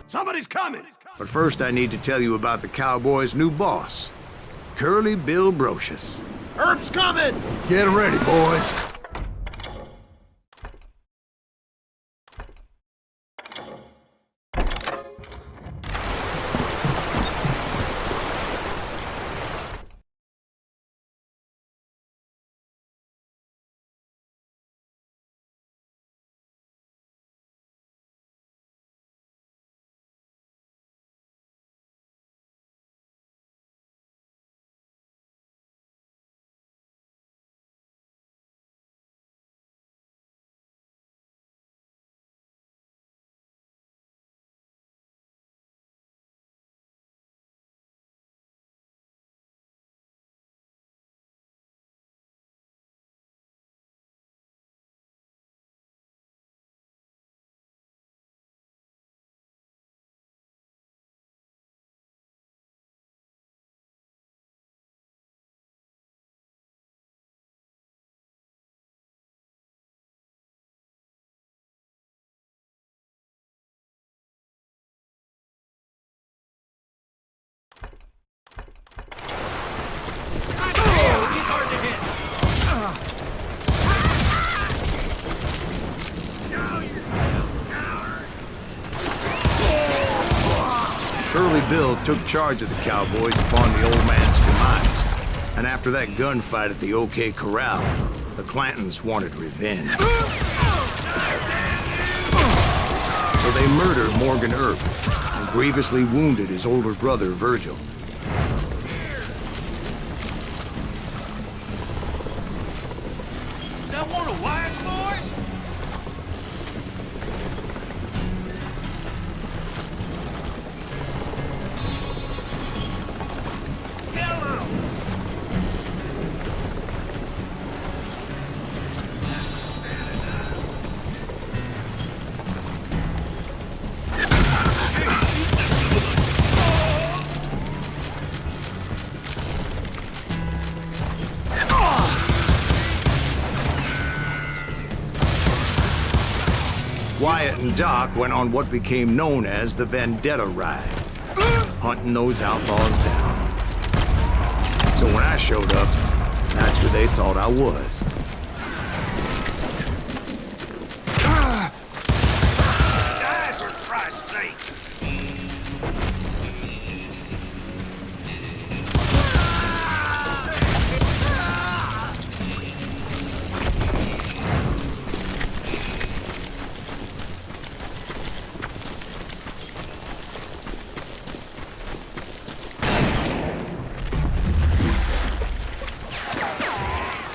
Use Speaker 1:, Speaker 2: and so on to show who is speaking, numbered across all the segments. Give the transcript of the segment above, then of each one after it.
Speaker 1: Somebody's coming!
Speaker 2: But first I need to tell you about the Cowboys' new boss, Curly Bill Brocious.
Speaker 1: Herb's coming!
Speaker 2: Get ready, boys. Curly Bill took charge of the Cowboys upon the old man's demise. And after that gunfight at the OK Corral, the Clantons wanted revenge. So they murdered Morgan Earp and grievously wounded his older brother, Virgil.
Speaker 1: Is that one of Wyatt's boys?
Speaker 2: Wyatt and Doc went on what became known as the Vendetta Ride, hunting those outlaws down. So when I showed up, that's who they thought I was.
Speaker 1: Die, for Christ's sake!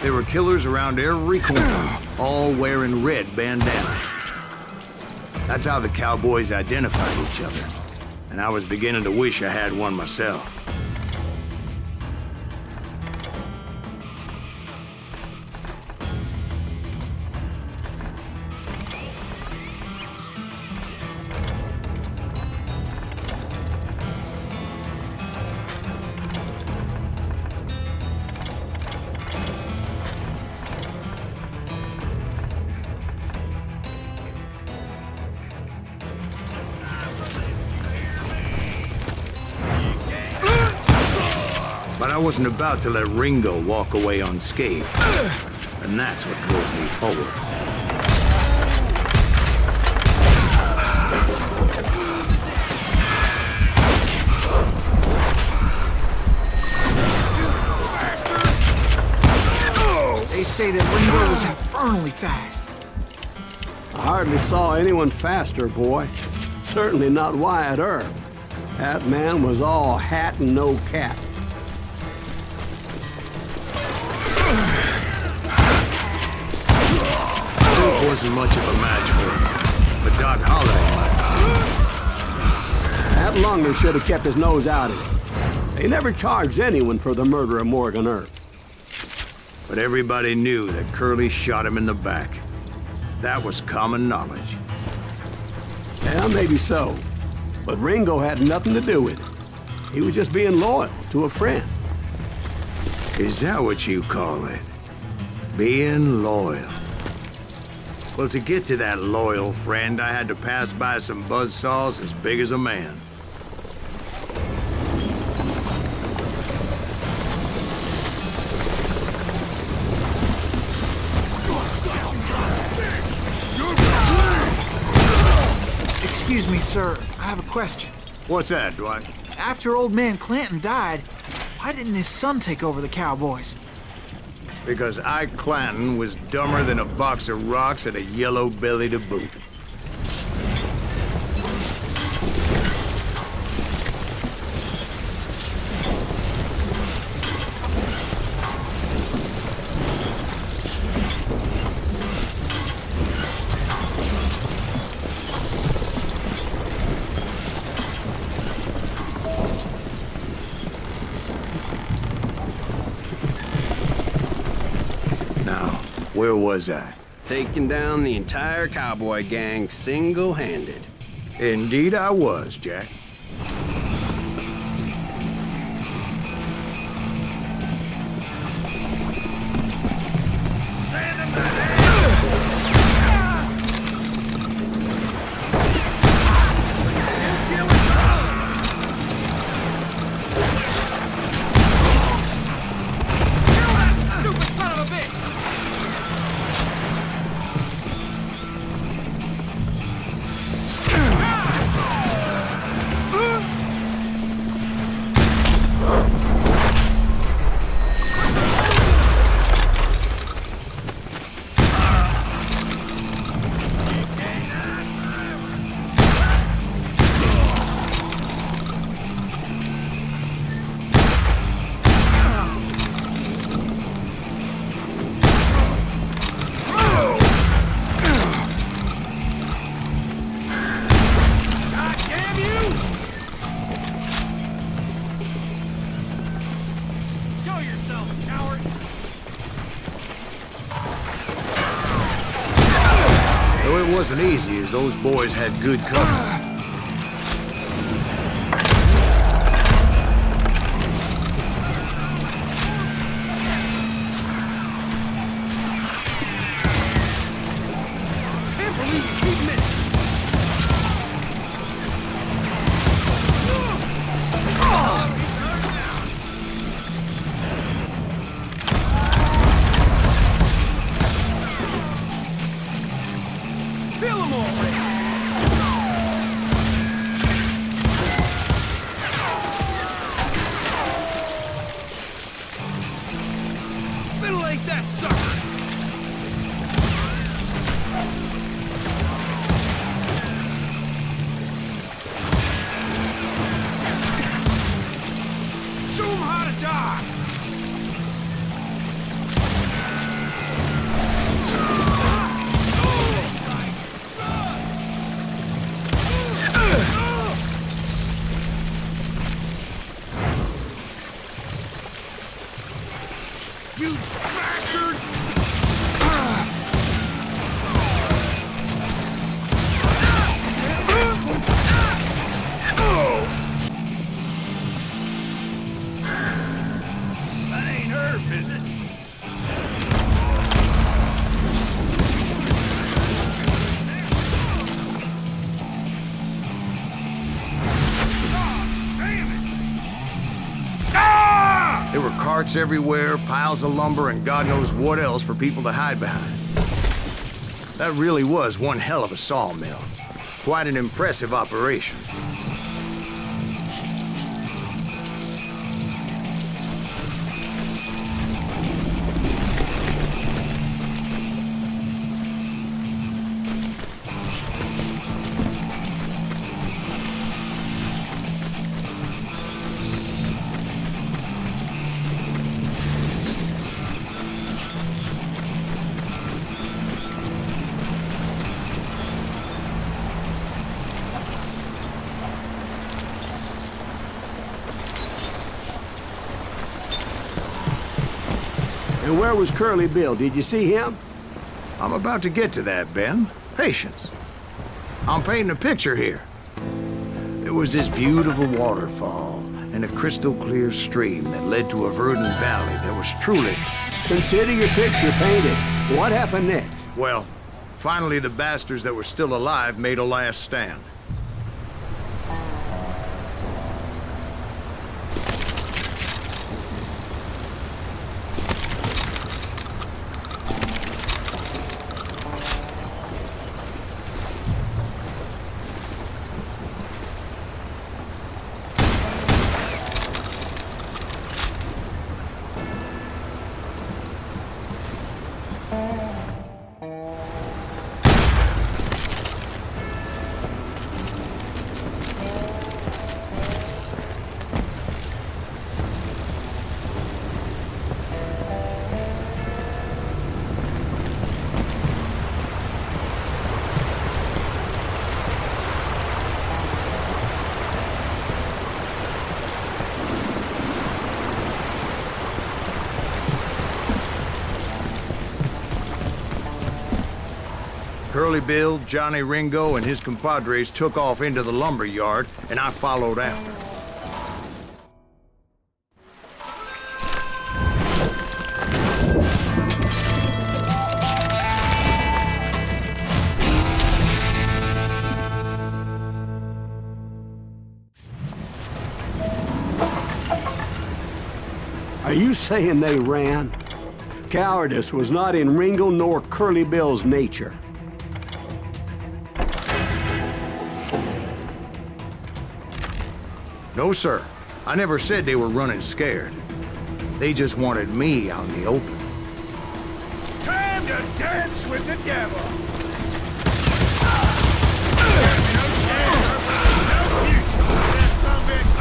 Speaker 2: There were killers around every corner, all wearing red bandanas. That's how the Cowboys identified each other. And I was beginning to wish I had one myself. But I wasn't about to let Ringo walk away unscathed. And that's what drove me forward.
Speaker 3: They say that Ringo was infernally fast.
Speaker 4: I hardly saw anyone faster, boy. Certainly not Wyatt Earp. That man was all hat and no cap.
Speaker 2: Earp wasn't much of a match for him, but Doc Holliday might.
Speaker 4: That Lunger should have kept his nose out of it. They never charged anyone for the murder of Morgan Earp.
Speaker 2: But everybody knew that Curly shot him in the back. That was common knowledge.
Speaker 4: Yeah, maybe so. But Ringo had nothing to do with it. He was just being loyal to a friend.
Speaker 2: Is that what you call it? Being loyal? Well, to get to that loyal friend, I had to pass by some buzzsaws as big as a man.
Speaker 3: Excuse me, sir. I have a question.
Speaker 2: What's that, Dwight?
Speaker 3: After old man Clanton died, why didn't his son take over the Cowboys?
Speaker 2: Because Ike Clanton was dumber than a box of rocks and a yellow belly to boot. Where was I?
Speaker 4: Taking down the entire cowboy gang single-handed.
Speaker 2: Indeed I was, Jack. It wasn't easy, as those boys had good cover.
Speaker 1: You bastard! That ain't Herb, is it?
Speaker 2: There were carts everywhere, piles of lumber, and God knows what else for people to hide behind. That really was one hell of a sawmill. Quite an impressive operation.
Speaker 4: And where was Curly Bill? Did you see him?
Speaker 2: I'm about to get to that, Ben. Patience. I'm painting a picture here. There was this beautiful waterfall and a crystal clear stream that led to a verdant valley that was truly...
Speaker 4: Consider your picture painted. What happened next?
Speaker 2: Well, Finally, the bastards that were still alive made a last stand. Curly Bill, Johnny Ringo, and his compadres took off into the lumber yard, and I followed after.
Speaker 4: Are you saying they ran? Cowardice was not in Ringo nor Curly Bill's nature.
Speaker 2: No, sir. I never said they were running scared. They just wanted me out in the open.
Speaker 1: Time to dance with the devil! No chance, no future for this son of a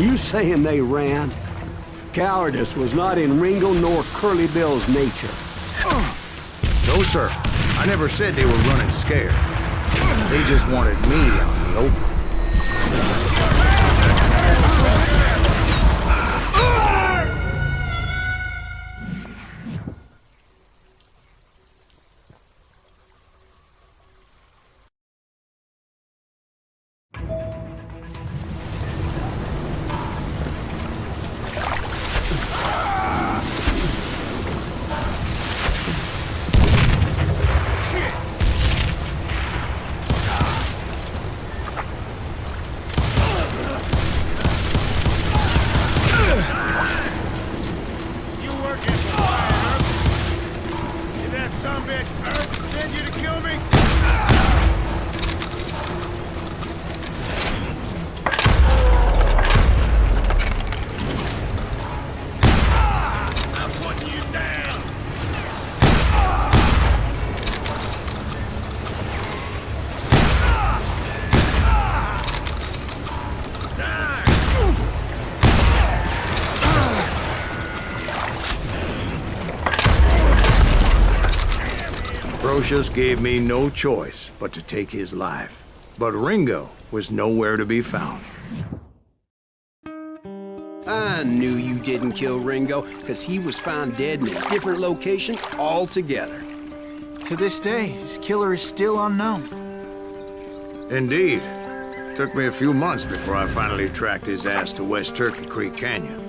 Speaker 4: you saying they ran? Cowardice was not in Ringo nor Curly Bill's nature.
Speaker 2: No, sir. I never said they were running scared. They just wanted me out in the open.
Speaker 1: You working for Wyatt Earp? Did that sumbitch Earp send you to kill me? I'm putting you down.
Speaker 2: Brocious gave me no choice but to take his life. But Ringo was nowhere to be found.
Speaker 5: I knew you didn't kill Ringo, because he was found dead in a different location altogether.
Speaker 3: To this day, his killer is still unknown.
Speaker 2: Indeed. Took me a few months before I finally tracked his ass to West Turkey Creek Canyon.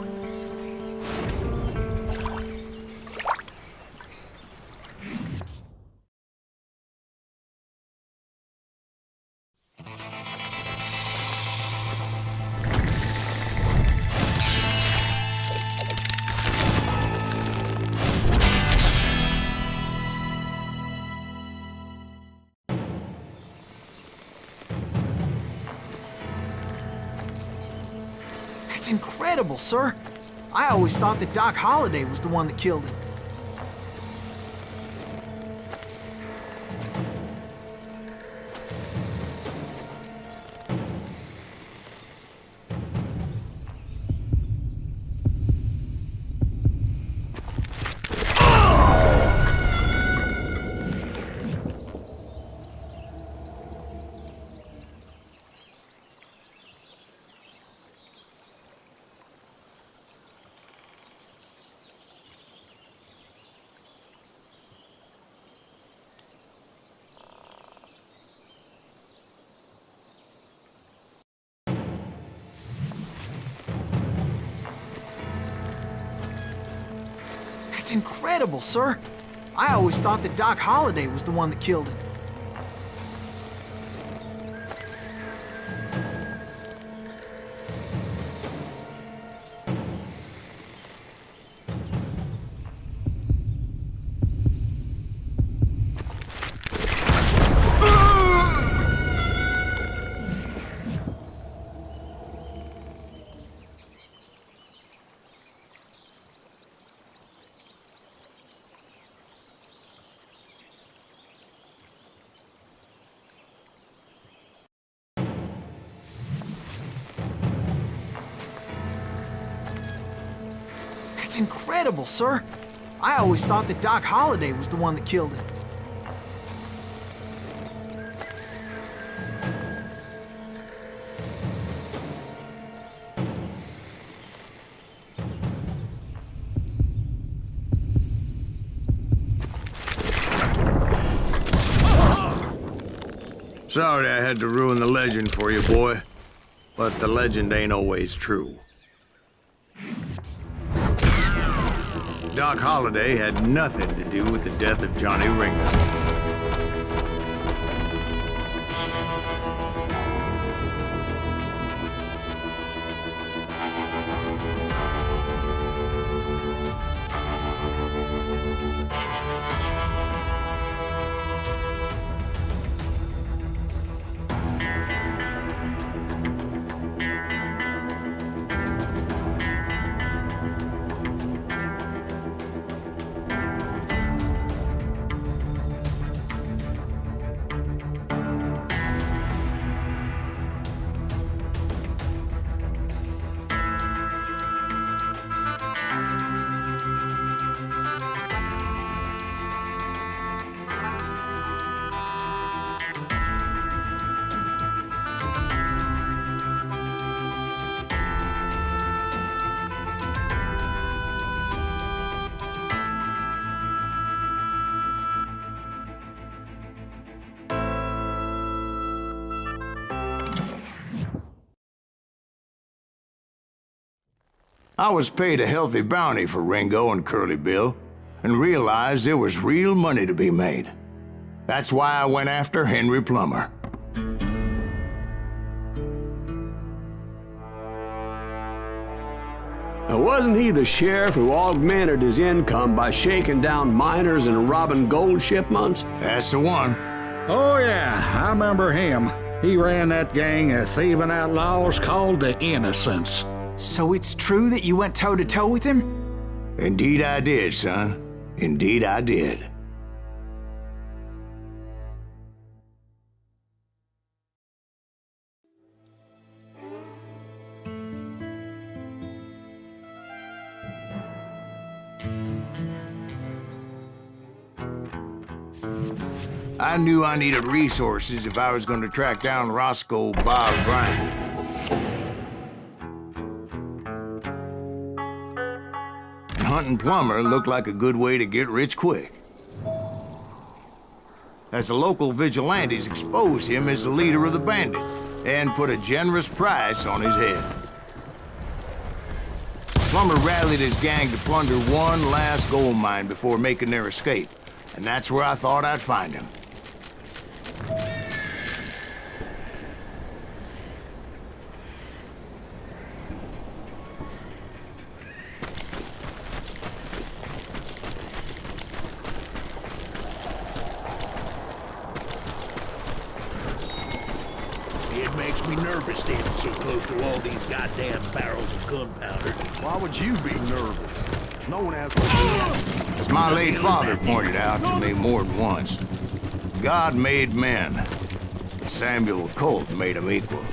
Speaker 3: That's incredible, sir. I always thought that Doc Holliday was the one that killed him. That's incredible, sir. I always thought that Doc Holliday was the one that killed him. That's incredible, sir. I always thought that Doc Holliday was the one that killed him.
Speaker 2: Sorry I had to ruin the legend for you, boy. But the legend ain't always true. Doc Holliday had nothing to do with the death of Johnny Ringo. I was paid a healthy bounty for Ringo and Curly Bill, and realized there was real money to be made. That's why I went after Henry Plummer.
Speaker 4: Now, wasn't he the sheriff who augmented his income by shaking down miners and robbing gold shipments?
Speaker 2: That's the one.
Speaker 6: Oh, yeah, I remember him. He ran that gang of thieving outlaws called the Innocents.
Speaker 3: So it's true that you went toe-to-toe with him?
Speaker 2: Indeed I did, son. Indeed I did. I knew I needed resources if I was going to track down Roscoe Bob Bryant. And hunting Plummer looked like a good way to get rich quick, as the local vigilantes exposed him as the leader of the bandits and put a generous price on his head. Plummer rallied his gang to plunder one last gold mine before making their escape, and that's where I thought I'd find him.
Speaker 7: It makes me nervous standing so close to all these goddamn barrels of gunpowder.
Speaker 1: Why would you be nervous? No one has.
Speaker 2: As my late father pointed out to me more than once, God made men, and Samuel Colt made them equal.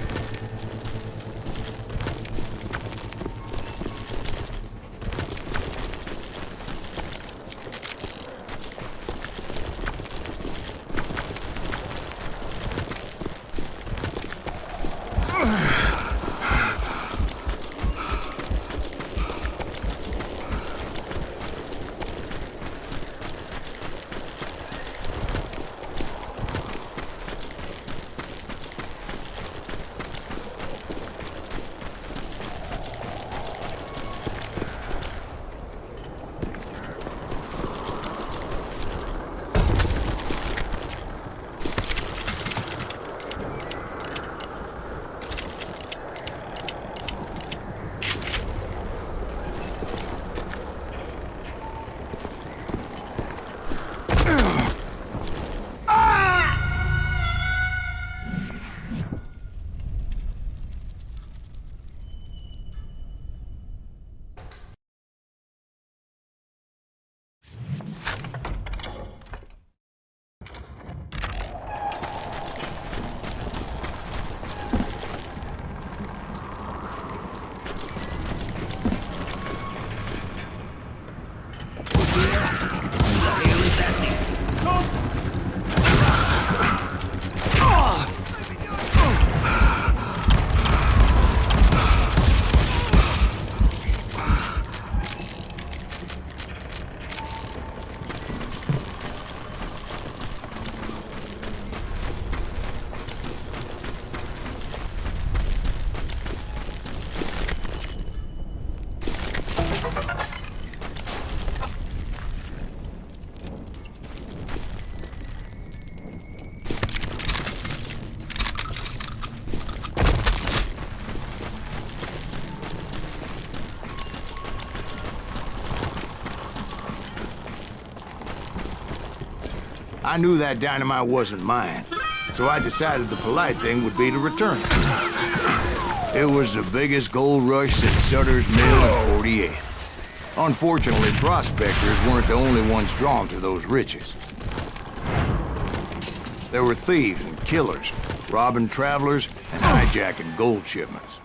Speaker 2: I knew that dynamite wasn't mine, so I decided the polite thing would be to return it. It was the biggest gold rush since Sutter's Mill in '48. Unfortunately, prospectors weren't the only ones drawn to those riches. There were thieves and killers, robbing travelers and hijacking gold shipments.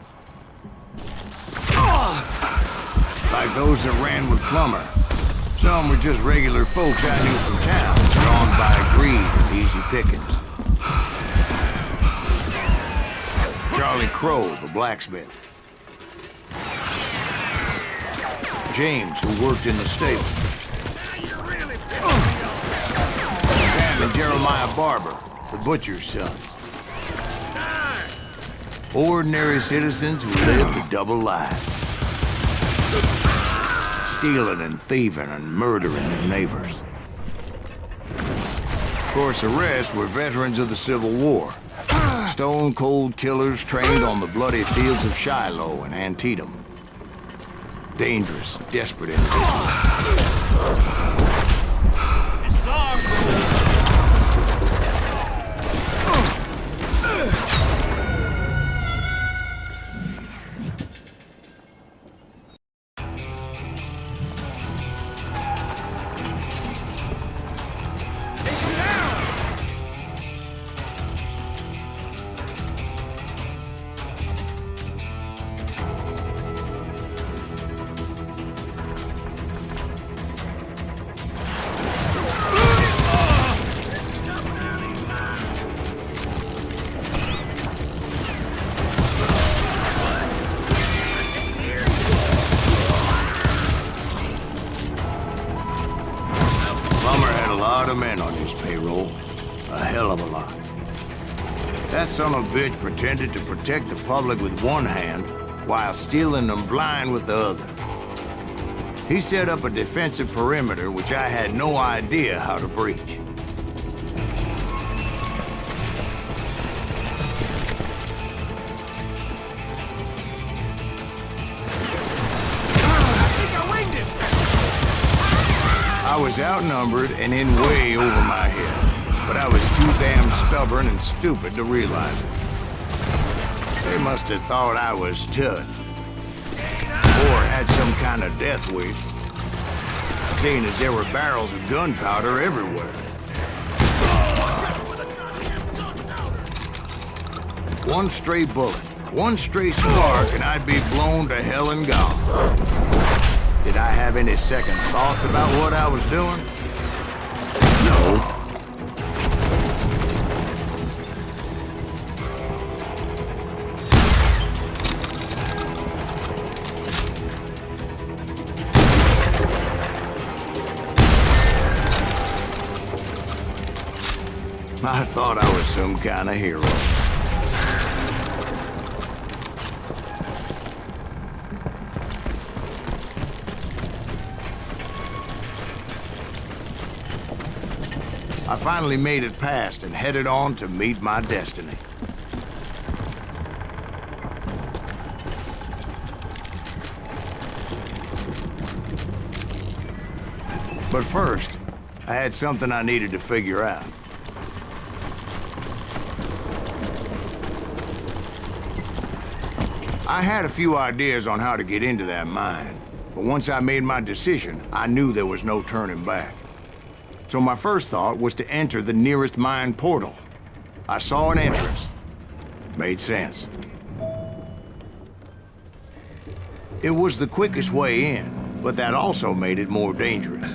Speaker 2: Like those that ran with Plummer. Some were just regular folks I knew from town, drawn by greed and easy pickings. Charlie Crow, the blacksmith. James, who worked in the stable. Sam and Jeremiah Barber, the butcher's son. Ordinary citizens who lived a double life. stealing and thieving and murdering their neighbors. Of course, the rest were veterans of the Civil War. Stone-cold killers trained on the bloody fields of Shiloh and Antietam. Dangerous, desperate individuals.
Speaker 7: This is our goal.
Speaker 2: Men on his payroll. A hell of a lot. That son of a bitch pretended to protect the public with one hand while stealing them blind with the other. He set up a defensive perimeter which I had no idea how to breach. I was outnumbered and in way over my head, but I was too damn stubborn and stupid to realize it. They must have thought I was touched, or had some kind of death wish, seeing as there were barrels of gunpowder everywhere. One stray bullet, one stray spark, and I'd be blown to hell and gone. Did I have any second thoughts about what I was doing? No. I thought I was some kind of hero. I finally made it past and headed on to meet my destiny. But first, I had something I needed to figure out. I had a few ideas on how to get into that mine, but once I made my decision, I knew there was no turning back. So my first thought was to enter the nearest mine portal. I saw an entrance. Made sense. It was the quickest way in, but that also made it more dangerous,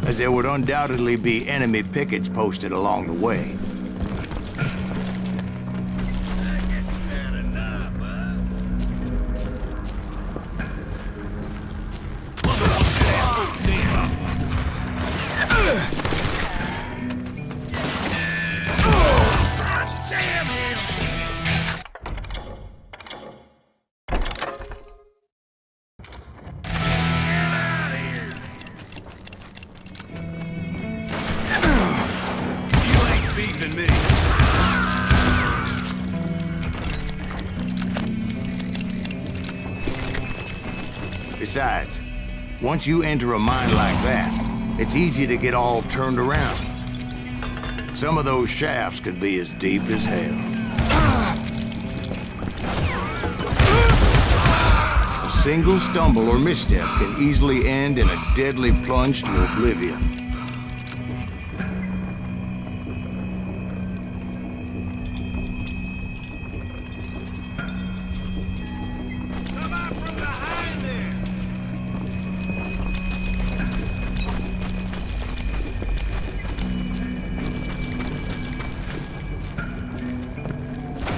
Speaker 2: as there would undoubtedly be enemy pickets posted along the way. Besides, once you enter a mine like that, it's easy to get all turned around. Some of those shafts could be as deep as hell. A single stumble or misstep can easily end in a deadly plunge to oblivion.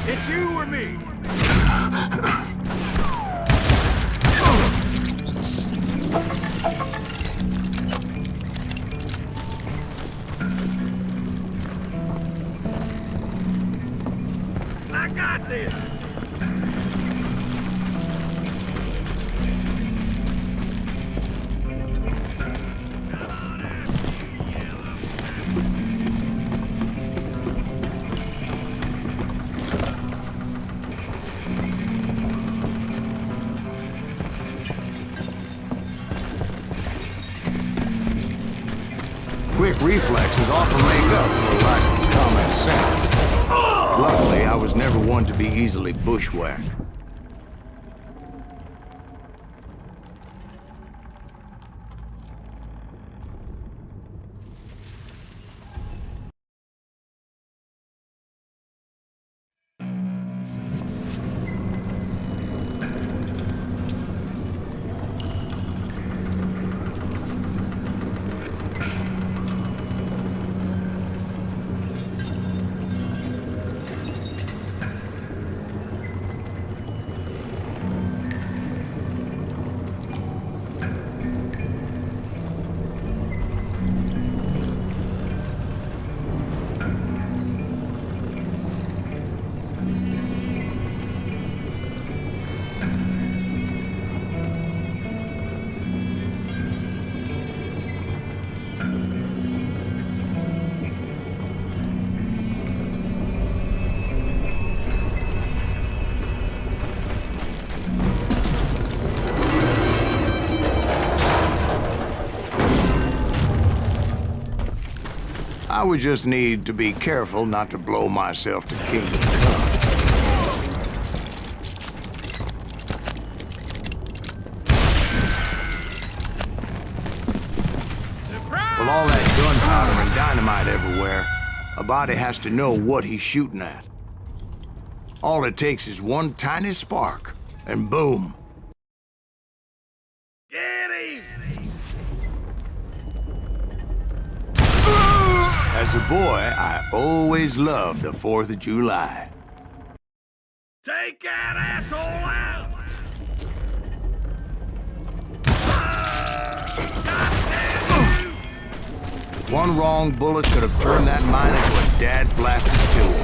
Speaker 1: It's you or me? I got this!
Speaker 2: quick reflexes often make up for a lack of common sense. Luckily, I was never one to be easily bushwhacked. I would just need to be careful not to blow myself to kingdom come. With all that gunpowder and dynamite everywhere, a body has to know what he's shooting at. All it takes is one tiny spark, and boom. As a boy, I always loved the 4th of July.
Speaker 1: Take that asshole out!
Speaker 2: One wrong bullet could have turned that mine into a dad-blasted tool.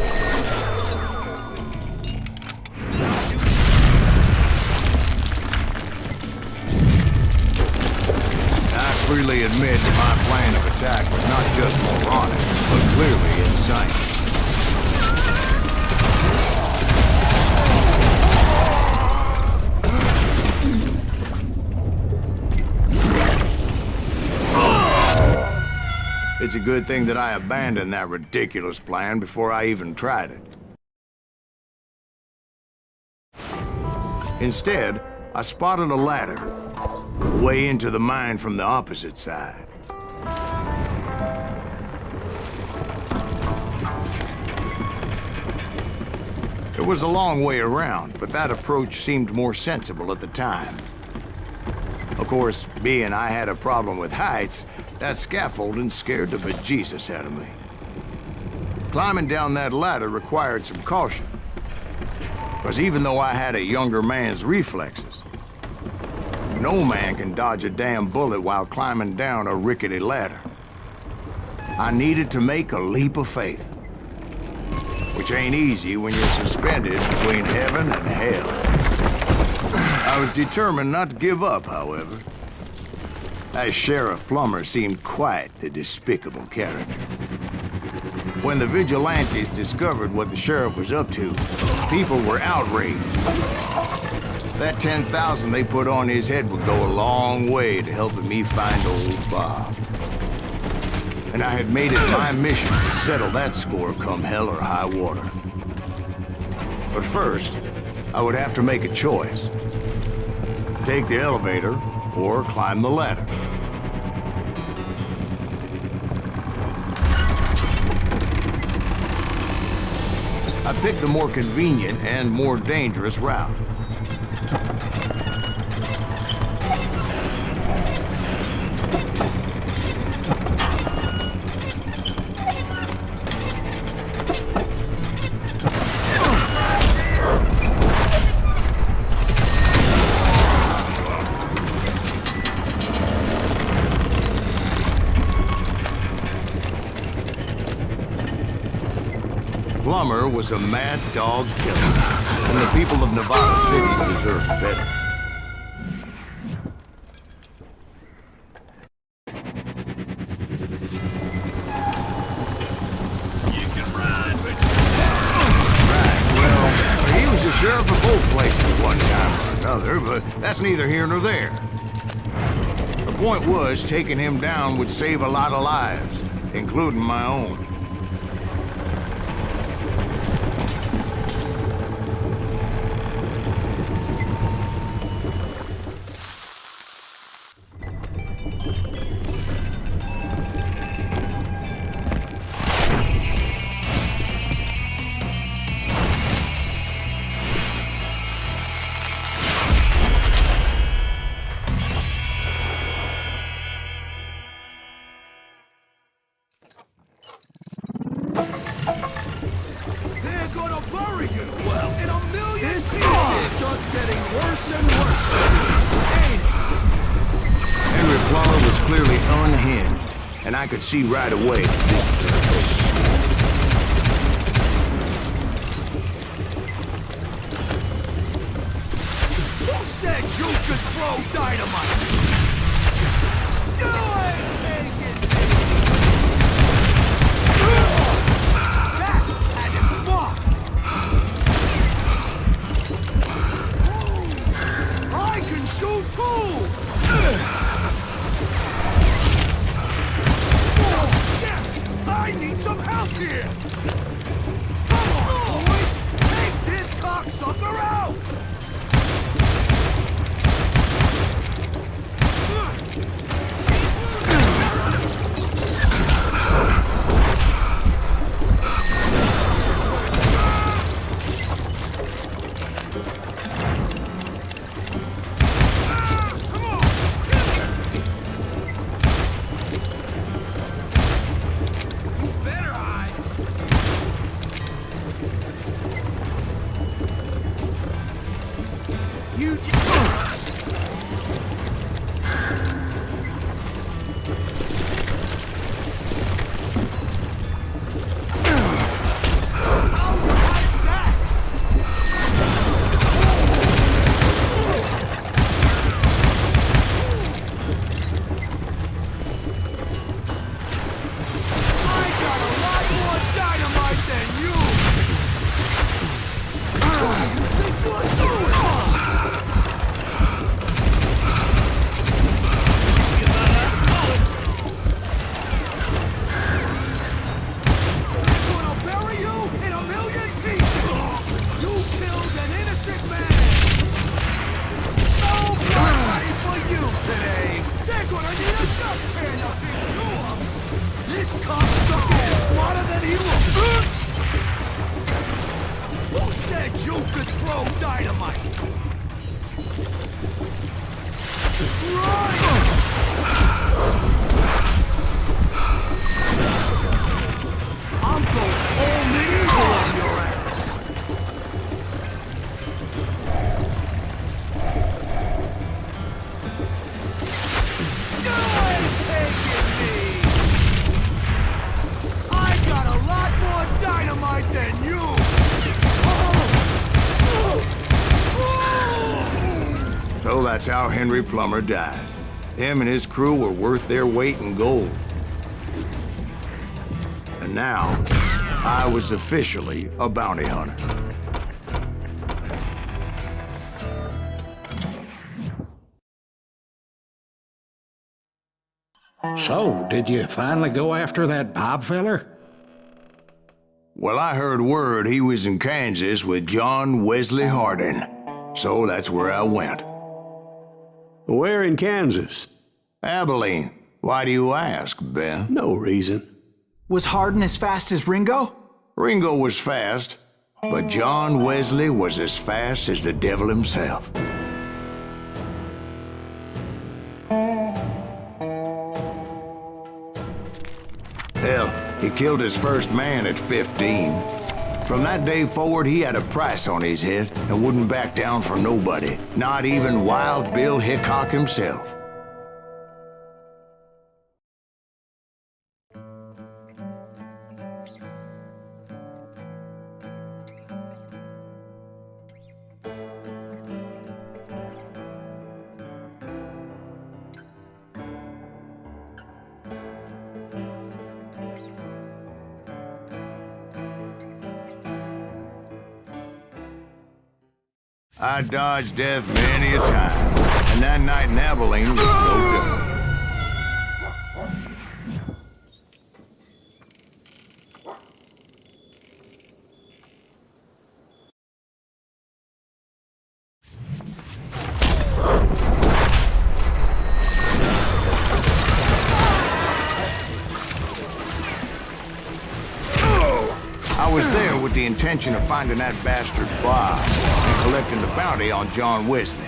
Speaker 2: I freely admit that my plan of attack was not just moronic, but clearly insane. It's a good thing that I abandoned that ridiculous plan before I even tried it. Instead, I spotted a ladder, way into the mine from the opposite side. It was a long way around, but that approach seemed more sensible at the time. Of course, being I had a problem with heights, that scaffolding scared the bejesus out of me. Climbing down that ladder required some caution, because even though I had a younger man's reflexes, no man can dodge a damn bullet while climbing down a rickety ladder. I needed to make a leap of faith, which ain't easy when you're suspended between heaven and hell. I was determined not to give up, however. That Sheriff Plummer seemed quite the despicable character. When the vigilantes discovered what the sheriff was up to, people were outraged. That 10,000 they put on his head would go a long way to helping me find old Bob. And I had made it my mission to settle that score come hell or high water. But first, I would have to make a choice. Take the elevator or climb the ladder. I picked the more convenient and more dangerous route. Plummer was a mad dog killer, and the people of Nevada City deserved better.
Speaker 1: You can run, but...
Speaker 2: Right, well, he was the sheriff of both places one time or another, but that's neither here nor there. The point was, taking him down would save a lot of lives. including my own.
Speaker 1: They're gonna bury you! Well, in a million pieces! It's just getting worse and worse for you, ain't it?
Speaker 2: Henry Plummer was clearly unhinged, and I could see right away this was a case.
Speaker 1: Who said you could throw dynamite? You ain't taking me! That had to stop! I can shoot too! I need some help here! Come on, boys! Take this cocksucker out!
Speaker 2: So that's how Henry Plummer died. Him and his crew were worth their weight in gold. And now, I was officially a bounty hunter.
Speaker 6: So, did you finally go after that Bob feller?
Speaker 2: Well, I heard word he was in Kansas with John Wesley Hardin. So that's where I went.
Speaker 4: Where in Kansas?
Speaker 2: Abilene. Why do you ask, Ben?
Speaker 4: No reason.
Speaker 3: Was Hardin as fast as Ringo?
Speaker 2: Ringo was fast, but John Wesley was as fast as the devil himself. Hell, he killed his first man at 15. From that day forward, he had a price on his head and wouldn't back down for nobody, not even Wild Bill Hickok himself. I dodged death many a time, and that night in Abilene was no different. was there with the intention of finding that bastard Bob and collecting the bounty on John Wesley.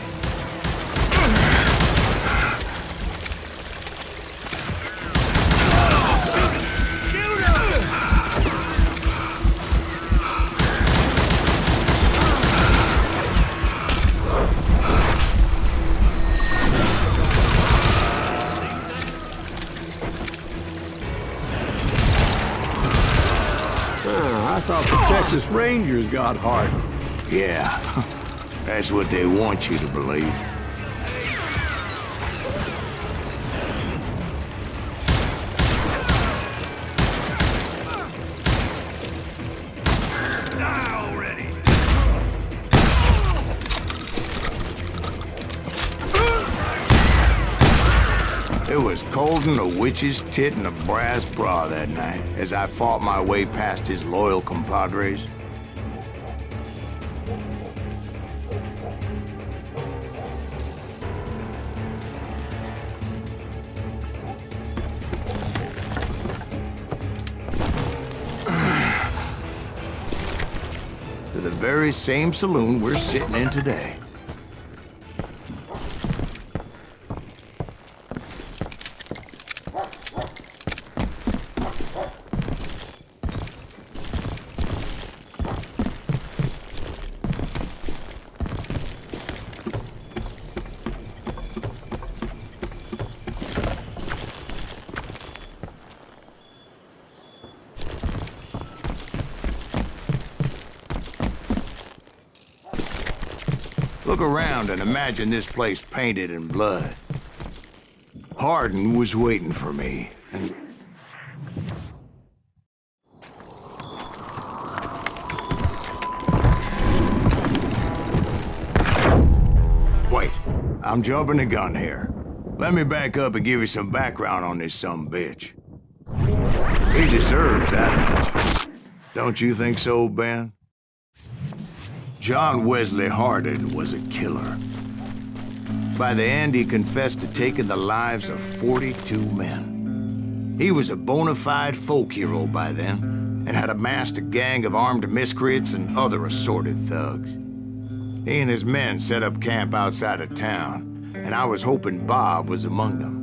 Speaker 4: I thought the Texas Rangers got hardened.
Speaker 2: Yeah, that's what they want you to believe. It was cold in a witch's tit and a brass bra that night as I fought my way past his loyal compadres. To the very same saloon we're sitting in today. Look around and imagine this place painted in blood. Hardin was waiting for me, and... Wait, I'm jumping the gun here. Let me back up and give you some background on this sumbitch. He deserves that much. Don't you think so, Ben? John Wesley Hardin was a killer. By the end, he confessed to taking the lives of 42 men. He was a bona fide folk hero by then, and had amassed a gang of armed miscreants and other assorted thugs. He and his men set up camp outside of town, and I was hoping Bob was among them.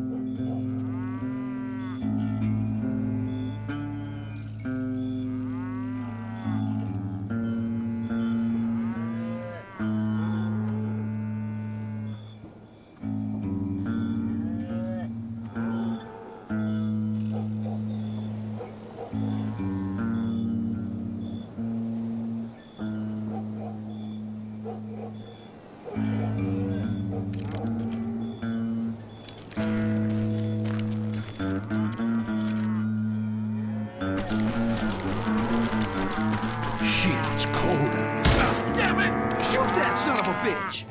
Speaker 1: Shit, it's cold out here. Damn it! Shoot that son of a bitch!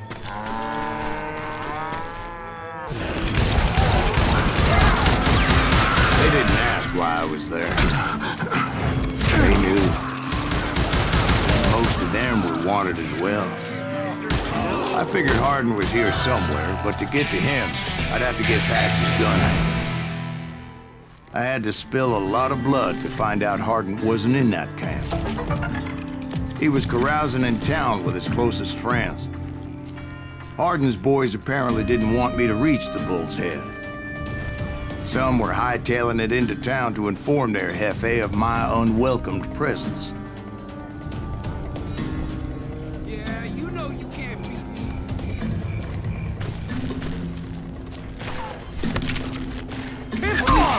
Speaker 2: They didn't ask why I was there. They knew. Most of them were wanted as well. I figured Hardin was here somewhere, but to get to him, I'd have to get past his gun hands. I had to spill a lot of blood to find out Hardin wasn't in that camp. He was carousing in town with his closest friends. Hardin's boys apparently didn't want me to reach the Bull's Head. Some were hightailing it into town to inform their jefe of my unwelcomed presence.
Speaker 3: Yeah, you know you can't beat me.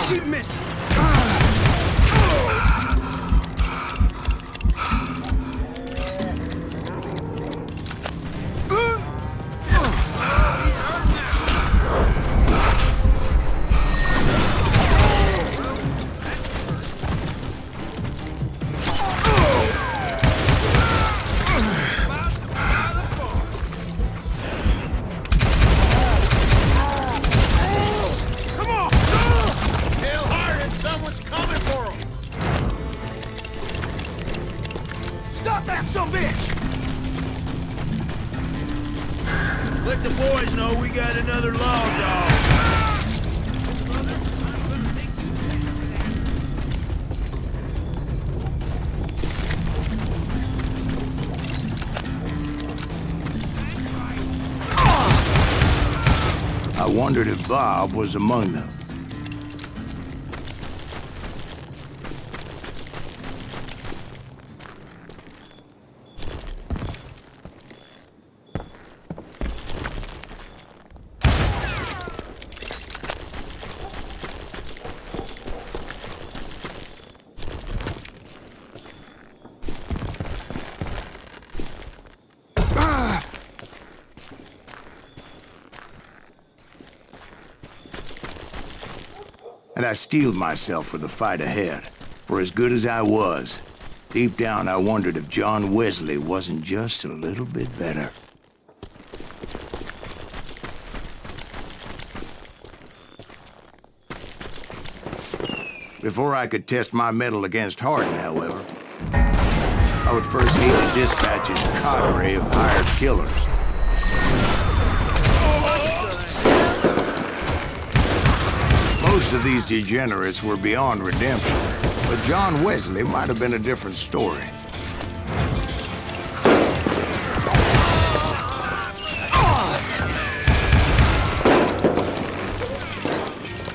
Speaker 3: Keep missing.
Speaker 1: Stop that sumbitch!
Speaker 7: Let the boys know we got another law dog.
Speaker 2: wondered if Bob was among them. And I steeled myself for the fight ahead. For as good as I was, deep down I wondered if John Wesley wasn't just a little bit better. Before I could test my mettle against Hardin, however, I would first need to dispatch his cadre of hired killers. Most of these degenerates were beyond redemption, but John Wesley might have been a different story.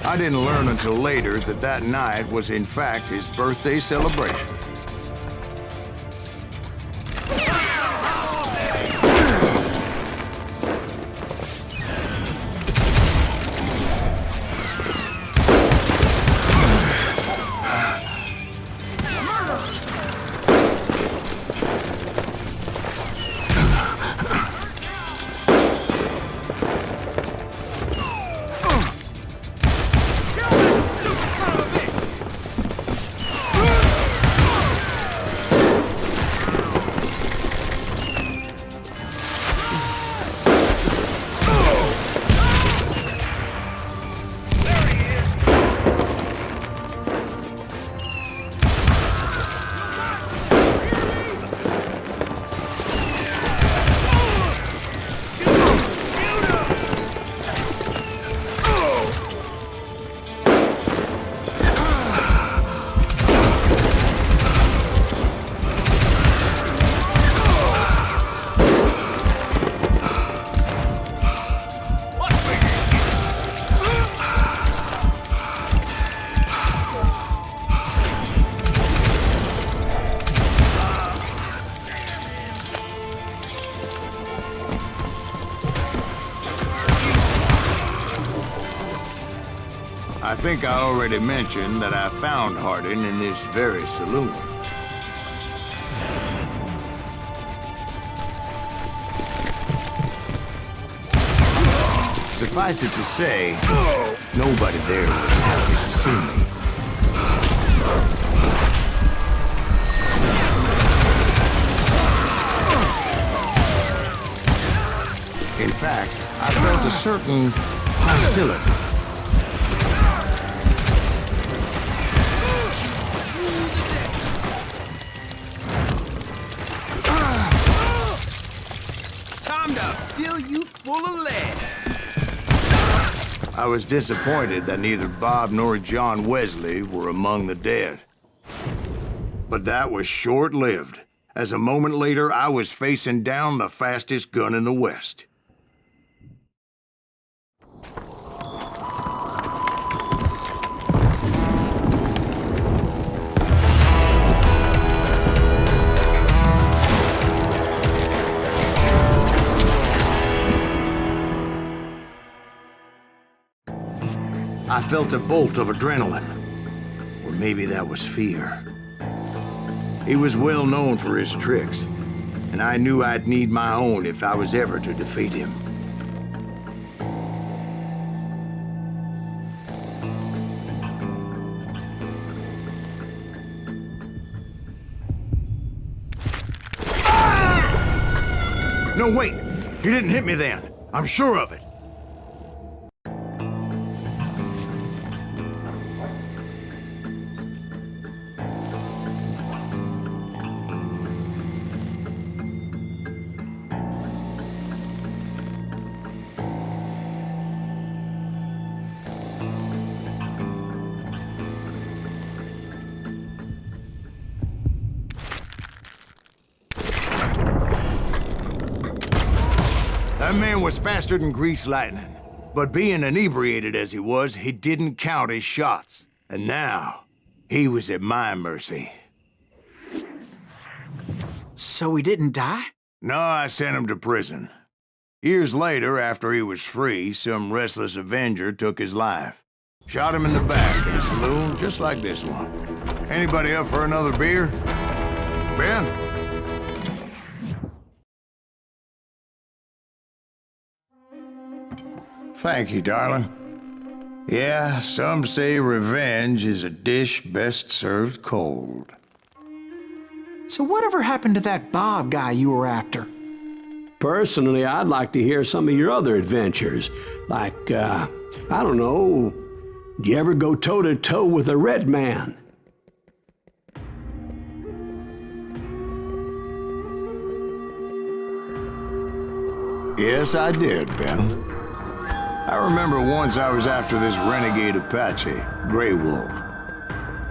Speaker 2: I didn't learn until later that that night was in fact his birthday celebration. I think I already mentioned that I found Hardin in this very saloon. Suffice it to say, nobody there was happy to see me. In fact, I felt a certain hostility.
Speaker 5: Fill you full of lead.
Speaker 2: I was disappointed that neither Bob nor John Wesley were among the dead. But that was short-lived, as a moment later I was facing down the fastest gun in the West. I felt a bolt of adrenaline, or maybe that was fear. He was well known for his tricks, and I knew I'd need my own if I was ever to defeat him. No, wait! He didn't hit me then. I'm sure of it. That man was faster than greased lightning. But being inebriated as he was, he didn't count his shots. And now, he was at my mercy.
Speaker 3: So he didn't die?
Speaker 2: No, I sent him to prison. Years later, after he was free, some restless avenger took his life. Shot him in the back in a saloon just like this one. Anybody up for another beer? Ben? Thank you, darling. Yeah, some say revenge is a dish best served cold.
Speaker 3: So whatever happened to that Bob guy you were after?
Speaker 4: Personally, I'd like to hear some of your other adventures. Like, I don't know, do you ever go toe-to-toe with a red man?
Speaker 2: Yes, I did, Ben. I remember once I was after this renegade Apache, Grey Wolf.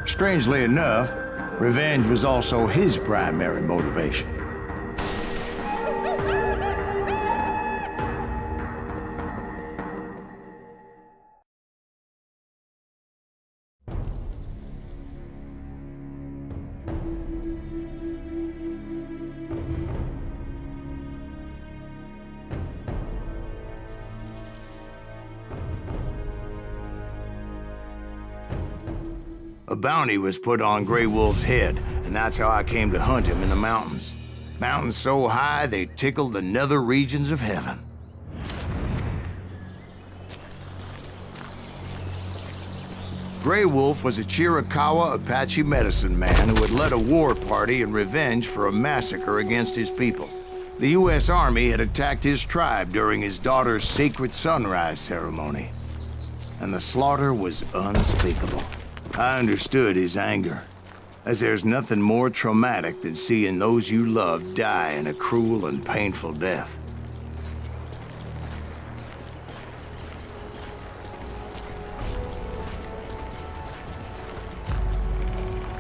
Speaker 2: Strangely enough, revenge was also his primary motivation. A bounty was put on Grey Wolf's head, and that's how I came to hunt him in the mountains. Mountains so high they tickled the nether regions of heaven. Grey Wolf was a Chiricahua Apache medicine man who had led a war party in revenge for a massacre against his people. The U.S. Army had attacked his tribe during his daughter's sacred sunrise ceremony, and the slaughter was unspeakable. I understood his anger, as there's nothing more traumatic than seeing those you love die in a cruel and painful death.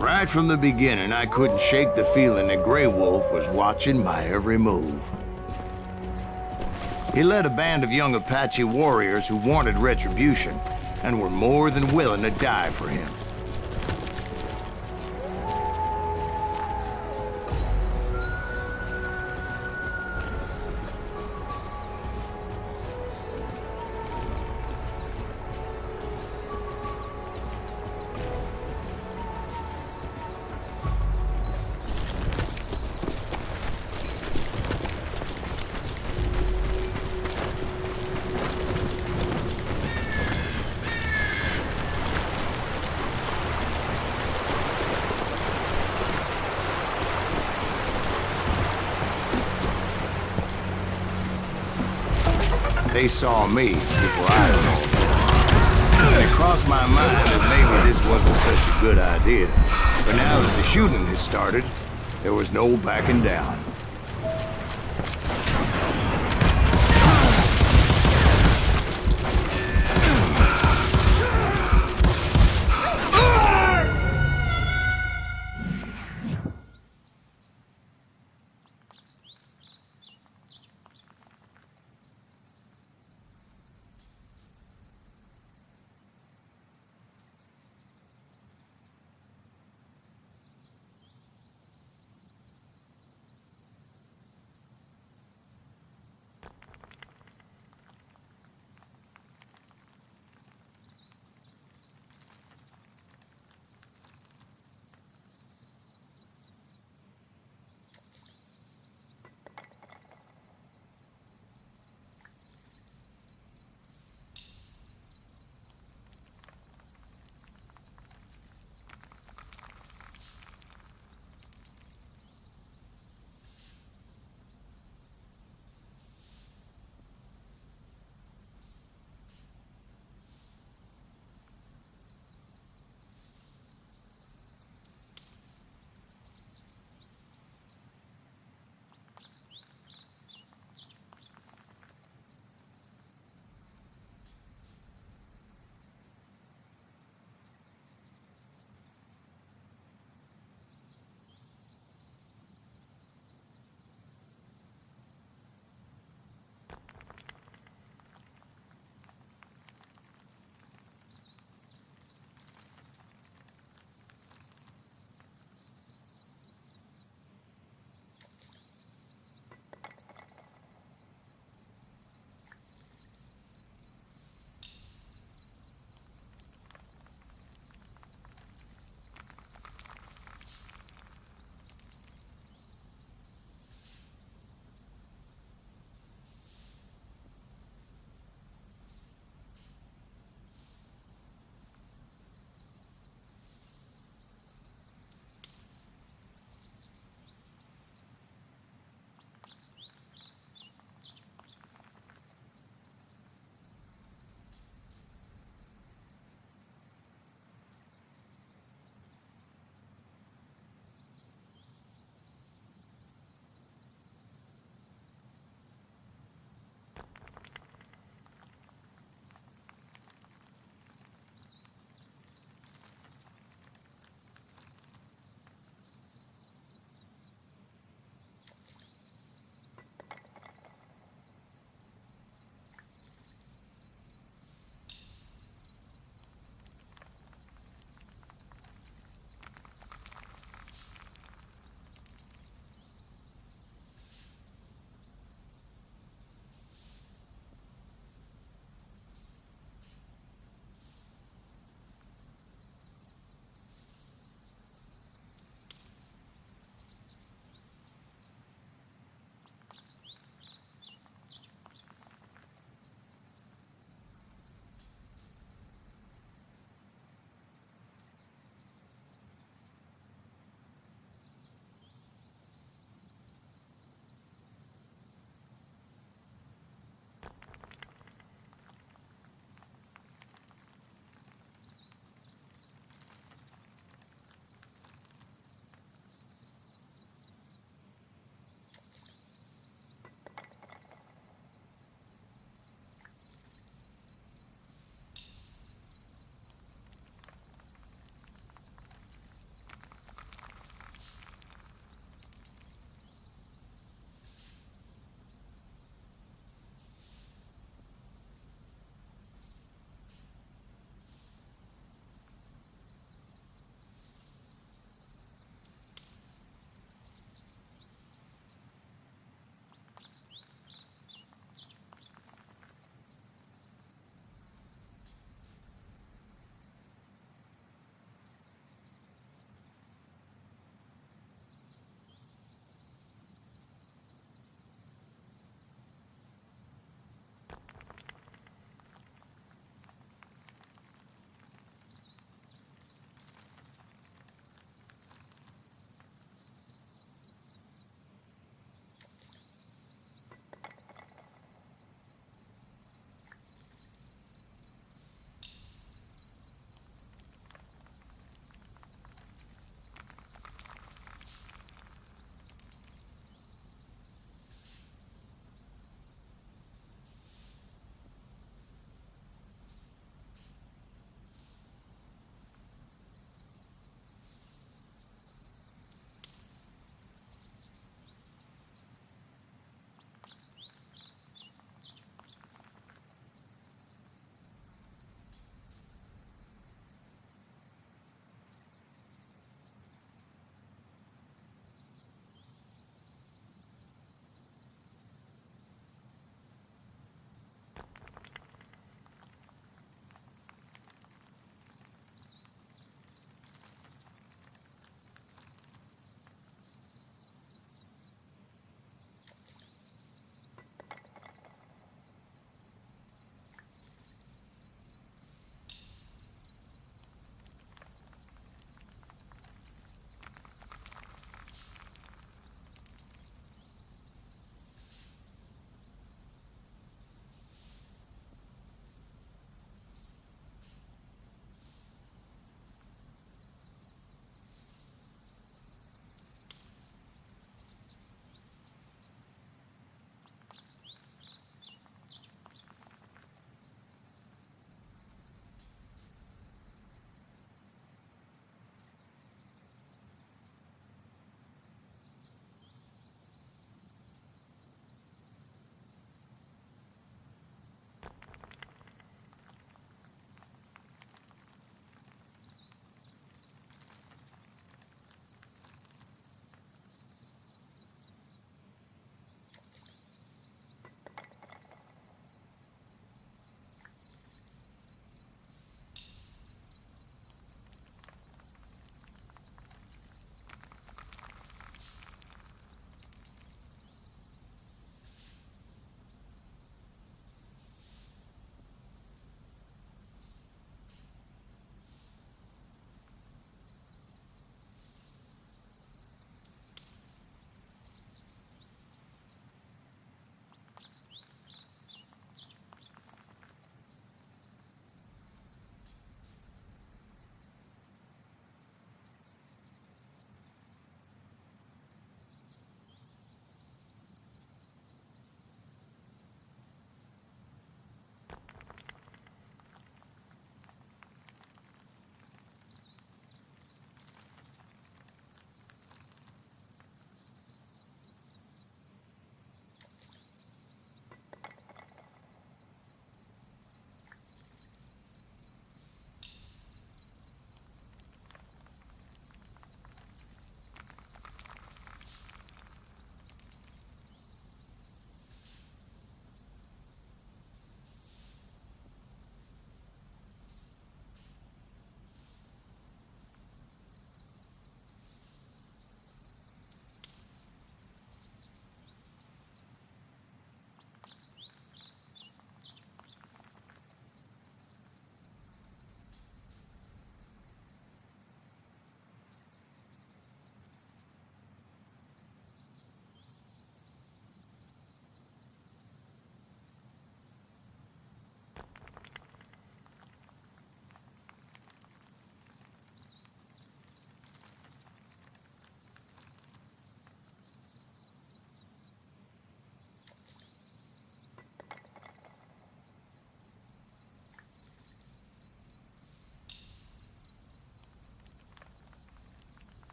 Speaker 2: Right from the beginning, I couldn't shake the feeling that Grey Wolf was watching my every move. He led a band of young Apache warriors who wanted retribution and were more than willing to die for him. They saw me before I saw them. And it crossed my mind that maybe this wasn't such a good idea. But now that the shooting had started, there was no backing down.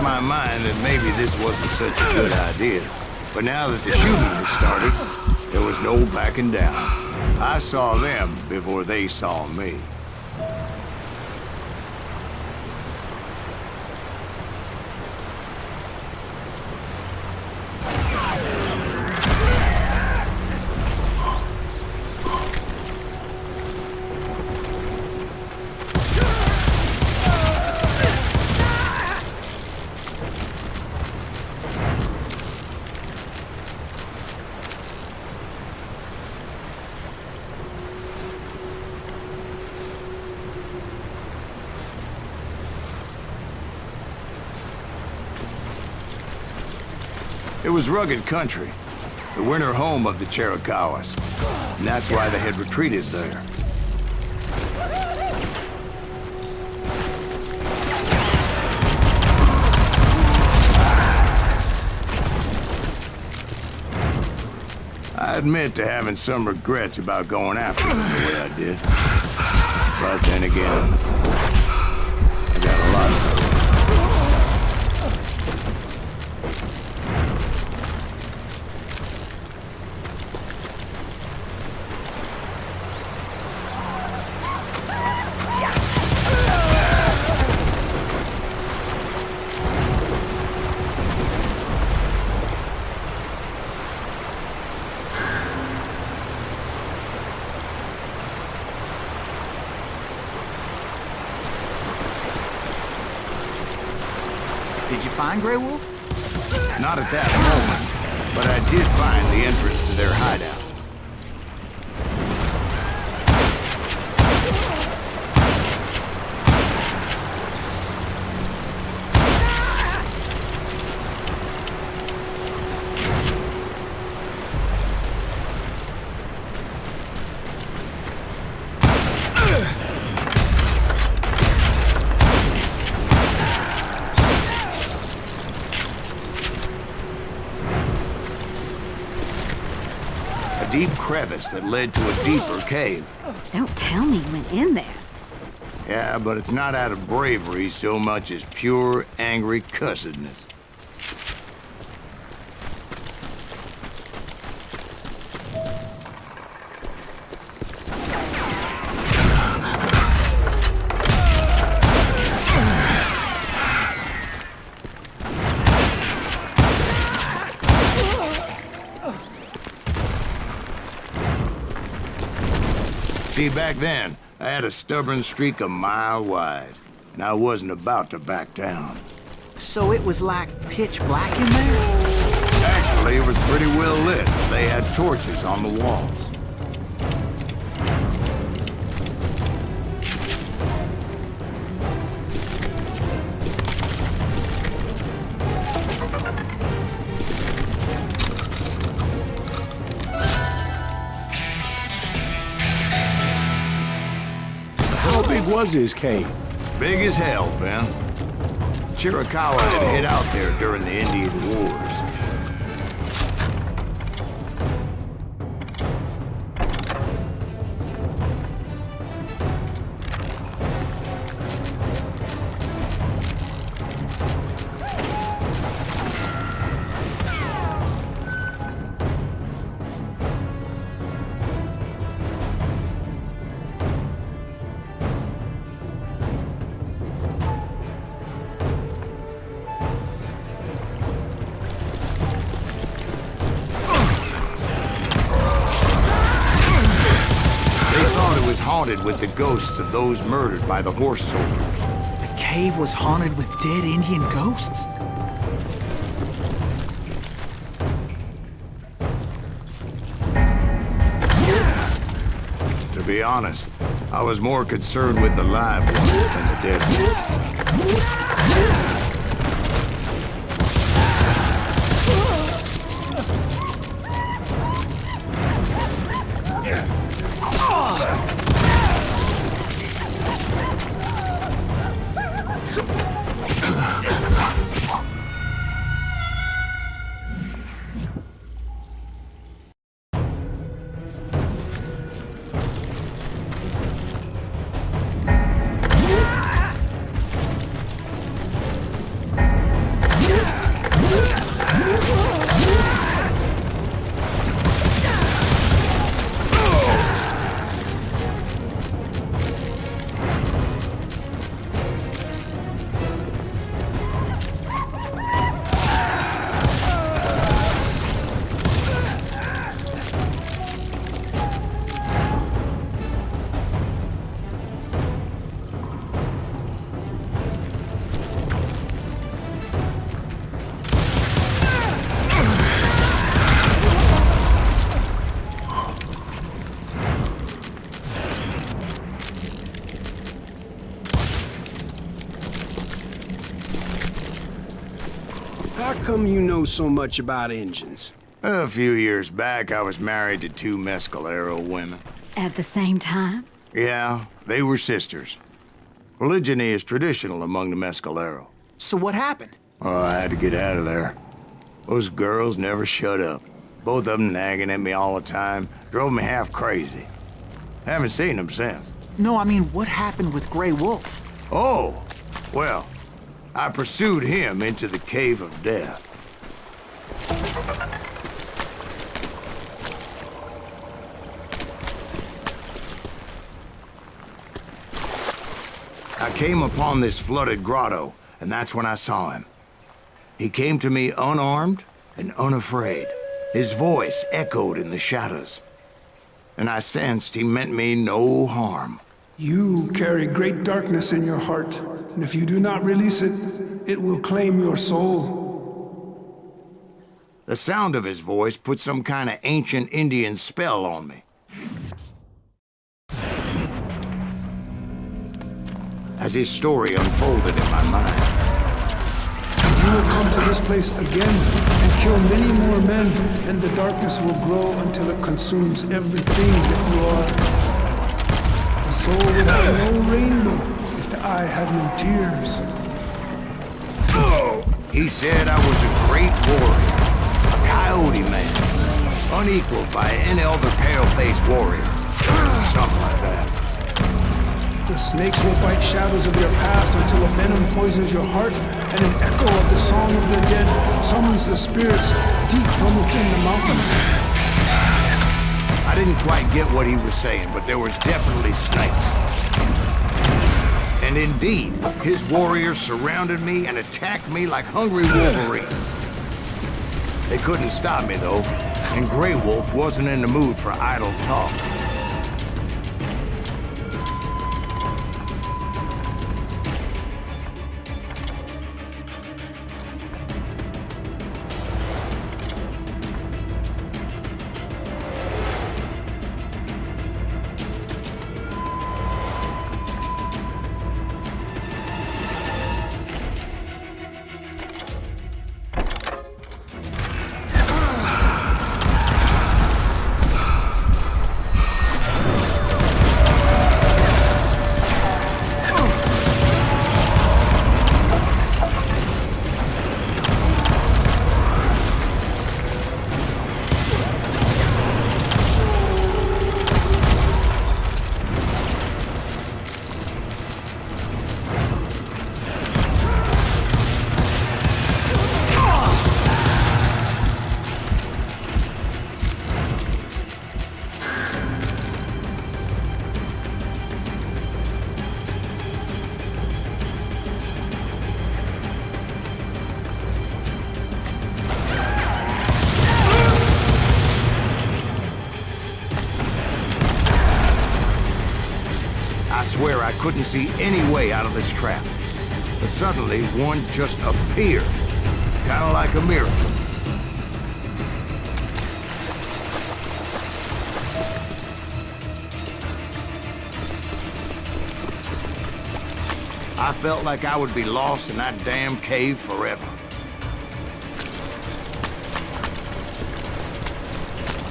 Speaker 2: my mind that maybe this wasn't such a good idea. But now that the shooting had started, there was no backing down. I saw them before they saw me. It was rugged country, the winter home of the Chiricahuas, and that's why they had retreated there. I admit to having some regrets about going after them the way I did. But then again, I got a lot of them.
Speaker 3: Did you find Grey Wolf?
Speaker 2: Not at that moment, but I did find the entrance to their hideout. Deep crevice that led to a deeper cave.
Speaker 8: Don't tell me you went in there.
Speaker 2: Yeah, but it's not out of bravery so much as pure, angry cussedness. See, back then, I had a stubborn streak a mile wide, and I wasn't about to back down.
Speaker 3: So it was like pitch black in there?
Speaker 2: Actually, it was pretty well lit. They had torches on the walls.
Speaker 4: How big was his cave?
Speaker 2: Big as hell, Ben. Chiricahua had hid out there during the Indian Wars. Haunted with the ghosts of those murdered by the horse soldiers.
Speaker 3: The cave was haunted with dead Indian ghosts?
Speaker 2: To be honest, I was more concerned with the live ones than the dead ones.
Speaker 5: How come you know so much about engines?
Speaker 2: A few years back, I was married to two Mescalero women.
Speaker 8: At the same time?
Speaker 2: Yeah, they were sisters. Polygyny is traditional among the Mescalero.
Speaker 3: So what happened?
Speaker 2: Oh, I had to get out of there. Those girls never shut up. Both of them nagging at me all the time. Drove me half crazy. Haven't seen them since.
Speaker 3: No, I mean, what happened with Grey Wolf?
Speaker 2: Oh, well, I pursued him into the Cave of Death. I came upon this flooded grotto, and that's when I saw him. He came to me unarmed and unafraid. His voice echoed in the shadows, and I sensed he meant me no harm.
Speaker 9: You carry great darkness in your heart, and if you do not release it, it will claim your soul.
Speaker 2: The sound of his voice put some kind of ancient Indian spell on me. As his story unfolded in my mind,
Speaker 9: You will come to this place again and kill many more men, and the darkness will grow until it consumes everything that you are. The soul would have no rainbow if the eye had no tears.
Speaker 2: he said I was a great warrior, a coyote man, unequaled by any other pale-faced warrior, something like that.
Speaker 9: The snakes will bite shadows of your past until a venom poisons your heart, and an echo of the song of the dead summons the spirits deep from within the mountains.
Speaker 2: I didn't quite get what he was saying, but there was definitely snakes. And indeed, his warriors surrounded me and attacked me like hungry wolverines. They couldn't stop me, though, and Grey Wolf wasn't in the mood for idle talk. I swear I couldn't see any way out of this trap. But suddenly, one just appeared. Kind of like a miracle. I felt like I would be lost in that damn cave forever.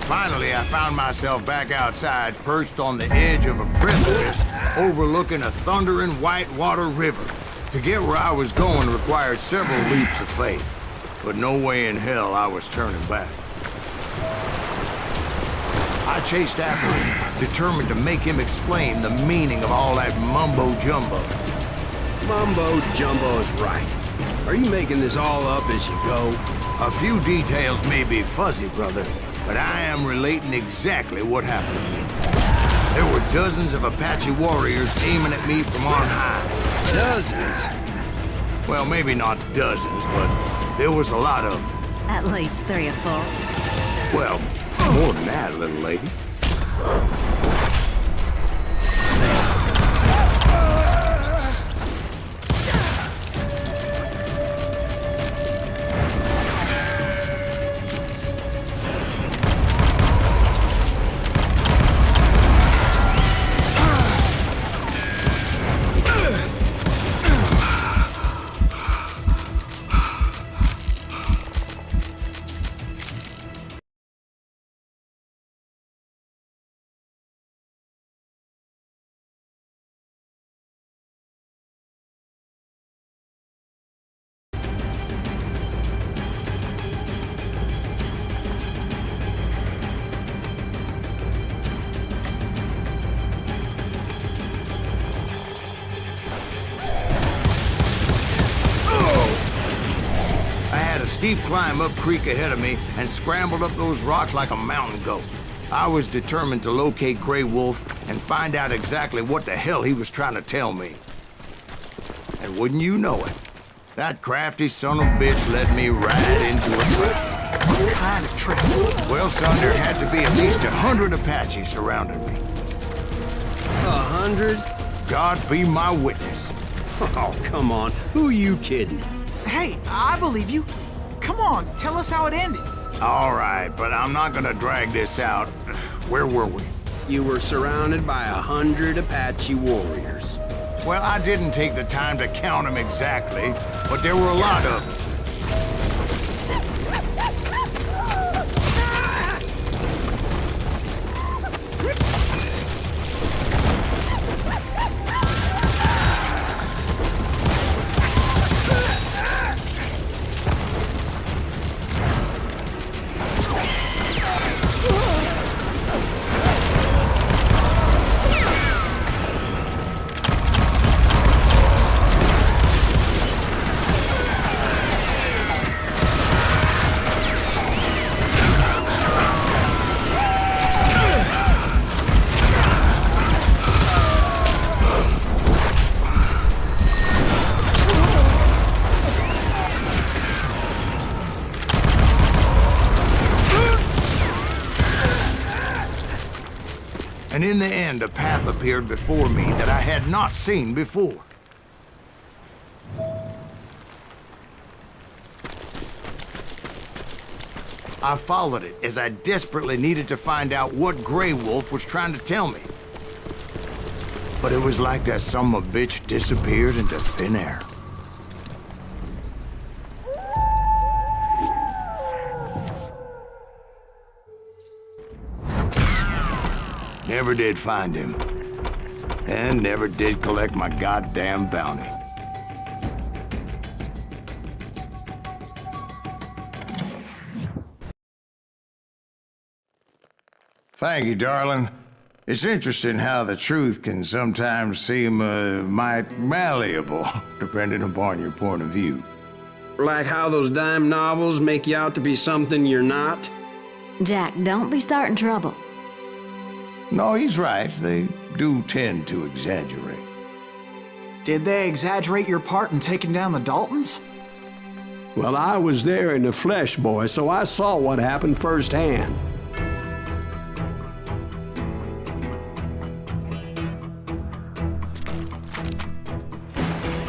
Speaker 2: Finally, I found myself back outside, perched on the edge of a precipice, overlooking a thundering whitewater river. To get where I was going required several leaps of faith, but no way in hell I was turning back. I chased after him, determined to make him explain the meaning of all that mumbo-jumbo.
Speaker 5: Mumbo-jumbo is right. Are you making this all up as you go?
Speaker 2: A few details may be fuzzy, brother, but I am relating exactly what happened to me. There were dozens of Apache warriors aiming at me from on high.
Speaker 5: Dozens?
Speaker 2: Well, maybe not dozens, but there was a lot of them.
Speaker 8: At least 3 or 4.
Speaker 2: Well, more than that, little lady. a steep climb up creek ahead of me and scrambled up those rocks like a mountain goat. I was determined to locate Grey Wolf and find out exactly what the hell he was trying to tell me. And wouldn't you know it, that crafty son of a bitch led me right into a trap.
Speaker 3: What kind of trap?
Speaker 2: Well, son, there had to be at least 100 Apaches surrounding me.
Speaker 5: 100?
Speaker 2: God be my witness.
Speaker 5: Oh, come on. Who you kidding?
Speaker 3: Hey, I believe you. Come on, tell us how it ended.
Speaker 2: All right, but I'm not gonna drag this out. Where were we?
Speaker 5: You were surrounded by 100 Apache warriors.
Speaker 2: Well, I didn't take the time to count them exactly, but there were a lot of them. And in the end, a path appeared before me that I had not seen before. I followed it as I desperately needed to find out what Grey Wolf was trying to tell me. But it was like that son of a bitch disappeared into thin air. Never did find him. And never did collect my goddamn bounty. Thank you, darling. It's interesting how the truth can sometimes seem, might malleable, depending upon your point of view.
Speaker 5: Like how those dime novels make you out to be something you're not?
Speaker 8: Jack, don't be starting trouble.
Speaker 2: No, he's right. They do tend to exaggerate.
Speaker 3: Did they exaggerate your part in taking down the Daltons?
Speaker 4: Well, I was there in the flesh, boy, so I saw what happened firsthand.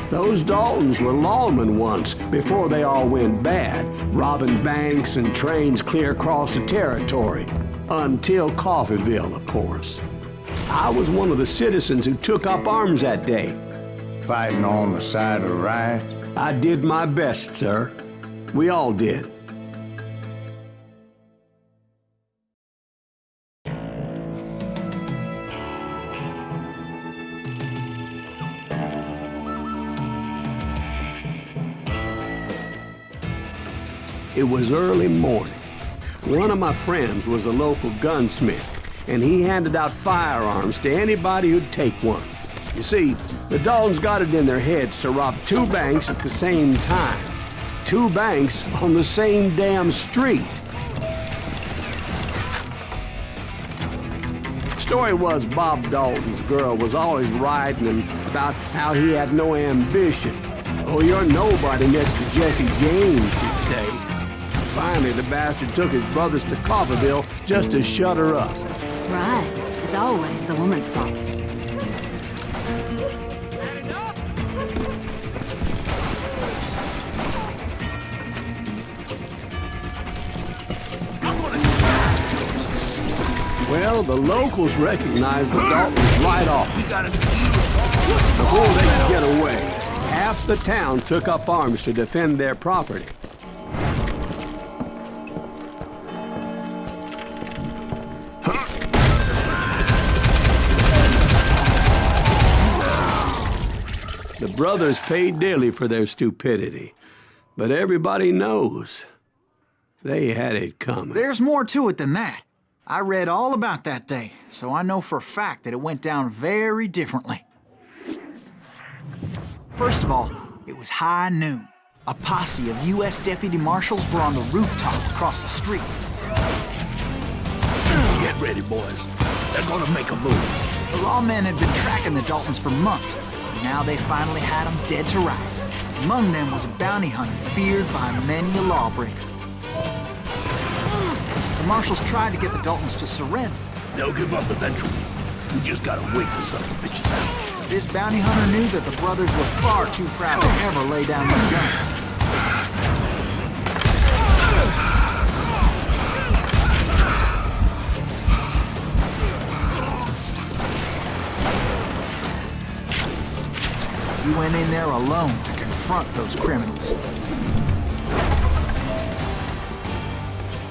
Speaker 4: Those Daltons were lawmen once, before they all went bad, robbing banks and trains clear across the territory. Until Coffeeville, of course. I was one of the citizens who took up arms that day.
Speaker 2: Fighting on the side of right?
Speaker 4: I did my best, sir. We all did. It was early morning. One of my friends was a local gunsmith, and he handed out firearms to anybody who'd take one. You see, the Daltons got it in their heads to rob 2 banks at the same time. 2 banks on the same damn street. Story was Bob Dalton's girl was always riding him about how he had no ambition. Oh, you're nobody next to Jesse James, she'd say. Finally, the bastard took his brothers to Coffeeville just to shut her up.
Speaker 8: Right. It's always the woman's fault.
Speaker 4: Well, the locals recognized the Daltons right off. Before they could get away, half the town took up arms to defend their property. The brothers paid dearly for their stupidity, but everybody knows they had it coming.
Speaker 3: There's more to it than that. I read all about that day, so I know for a fact that it went down very differently. First of all, it was high noon. A posse of U.S. deputy marshals were on the rooftop across the street.
Speaker 7: Get ready, boys. They're gonna make a move.
Speaker 3: The lawmen had been tracking the Daltons for months. Now they finally had them dead to rights. Among them was a bounty hunter feared by many a lawbreaker. The marshals tried to get the Daltons to surrender.
Speaker 7: They'll give up eventually. We just gotta wait to suck the bitches out.
Speaker 3: This bounty hunter knew that the brothers were far too proud to ever lay down their guns. He went in there alone to confront those criminals.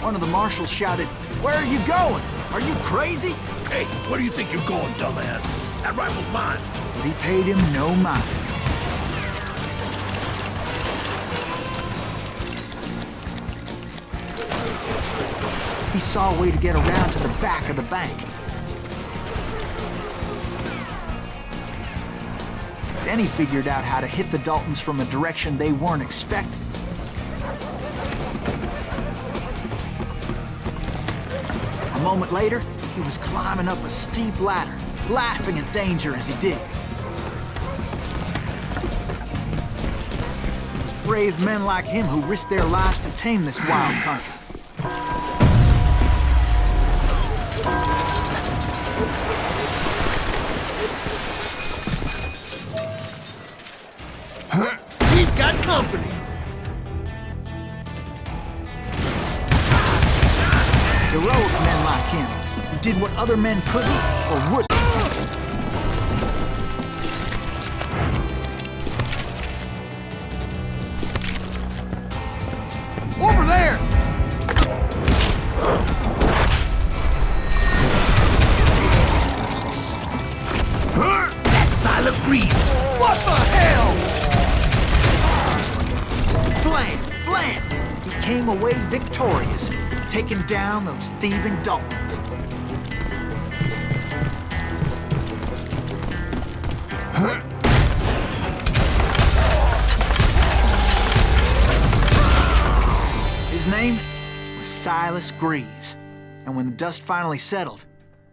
Speaker 3: One of the marshals shouted, "Where are you going? Are you crazy?"
Speaker 7: Hey, where do you think you're going, dumbass? That rifle's mine.
Speaker 3: But he paid him no mind. He saw a way to get around to the back of the bank. Then he figured out how to hit the Daltons from a direction they weren't expecting. A moment later, he was climbing up a steep ladder, laughing at danger as he did. It was brave men like him who risked their lives to tame this wild country.
Speaker 7: We've got company.
Speaker 3: Heroic men like him, who did what other men couldn't or wouldn't.
Speaker 1: Over there!
Speaker 7: That's Silas Greaves.
Speaker 1: What the hell?
Speaker 3: Blam! He came away victorious, taking down those thieving Daltons. His name was Silas Greaves, and when the dust finally settled,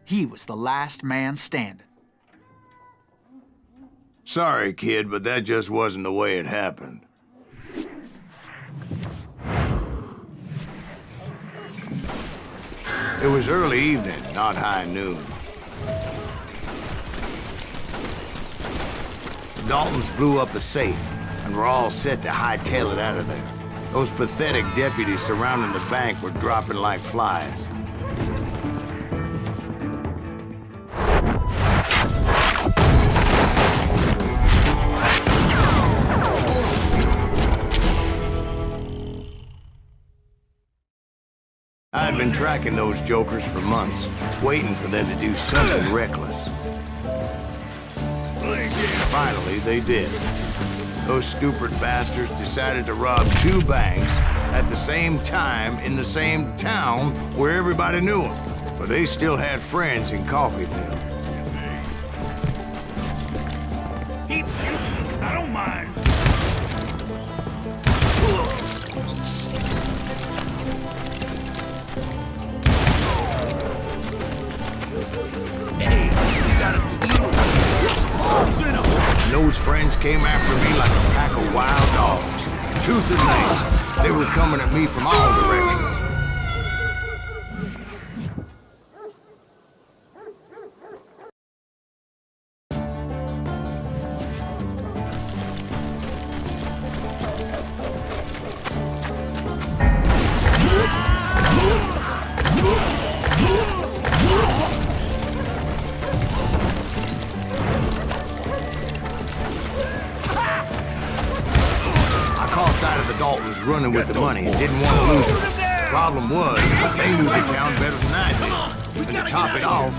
Speaker 3: he was the last man standing.
Speaker 2: Sorry, kid, but that just wasn't the way it happened. It was early evening, not high noon. The Daltons blew up a safe and were all set to hightail it out of there. Those pathetic deputies surrounding the bank were dropping like flies. I'd been tracking those jokers for months, waiting for them to do something reckless. Finally, they did. Those stupid bastards decided to rob 2 banks at the same time in the same town where everybody knew them. But they still had friends in Coffeeville.
Speaker 7: Keep shooting. I don't mind. Hey, you got us evil.
Speaker 1: Holes in 'em!
Speaker 2: And those friends came after me like a pack of wild dogs. Tooth and nail. They were coming at me from all directions. Sight of the Daltons running with the money and didn't want to lose it. Problem was, they knew the town better than I did. And to top it off,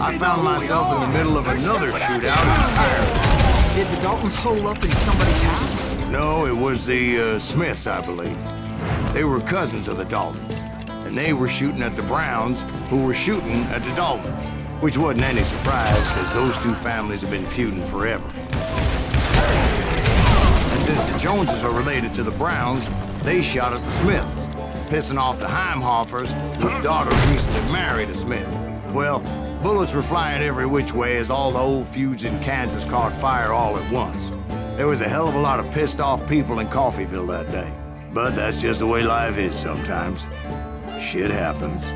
Speaker 2: I found myself in the middle of another shootout entirely.
Speaker 3: Did the Daltons hole up in somebody's house?
Speaker 2: No, it was the Smiths, I believe. They were cousins of the Daltons, and they were shooting at the Browns, who were shooting at the Daltons, which wasn't any surprise, because those 2 families have been feuding forever. since the Joneses are related to the Browns, they shot at the Smiths, pissing off the Heimhoffers, whose daughter recently married a Smith. Well, bullets were flying every which way as all the old feuds in Kansas caught fire all at once. There was a hell of a lot of pissed off people in Coffeyville that day. But that's just the way life is sometimes. Shit happens.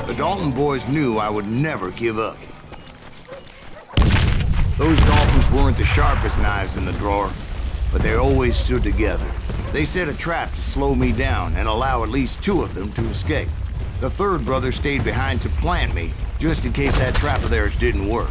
Speaker 2: The Dalton boys knew I would never give up. Those Daltons weren't the sharpest knives in the drawer, but they always stood together. They set a trap to slow me down and allow at least 2 of them to escape. The third brother stayed behind to plant me, just in case that trap of theirs didn't work.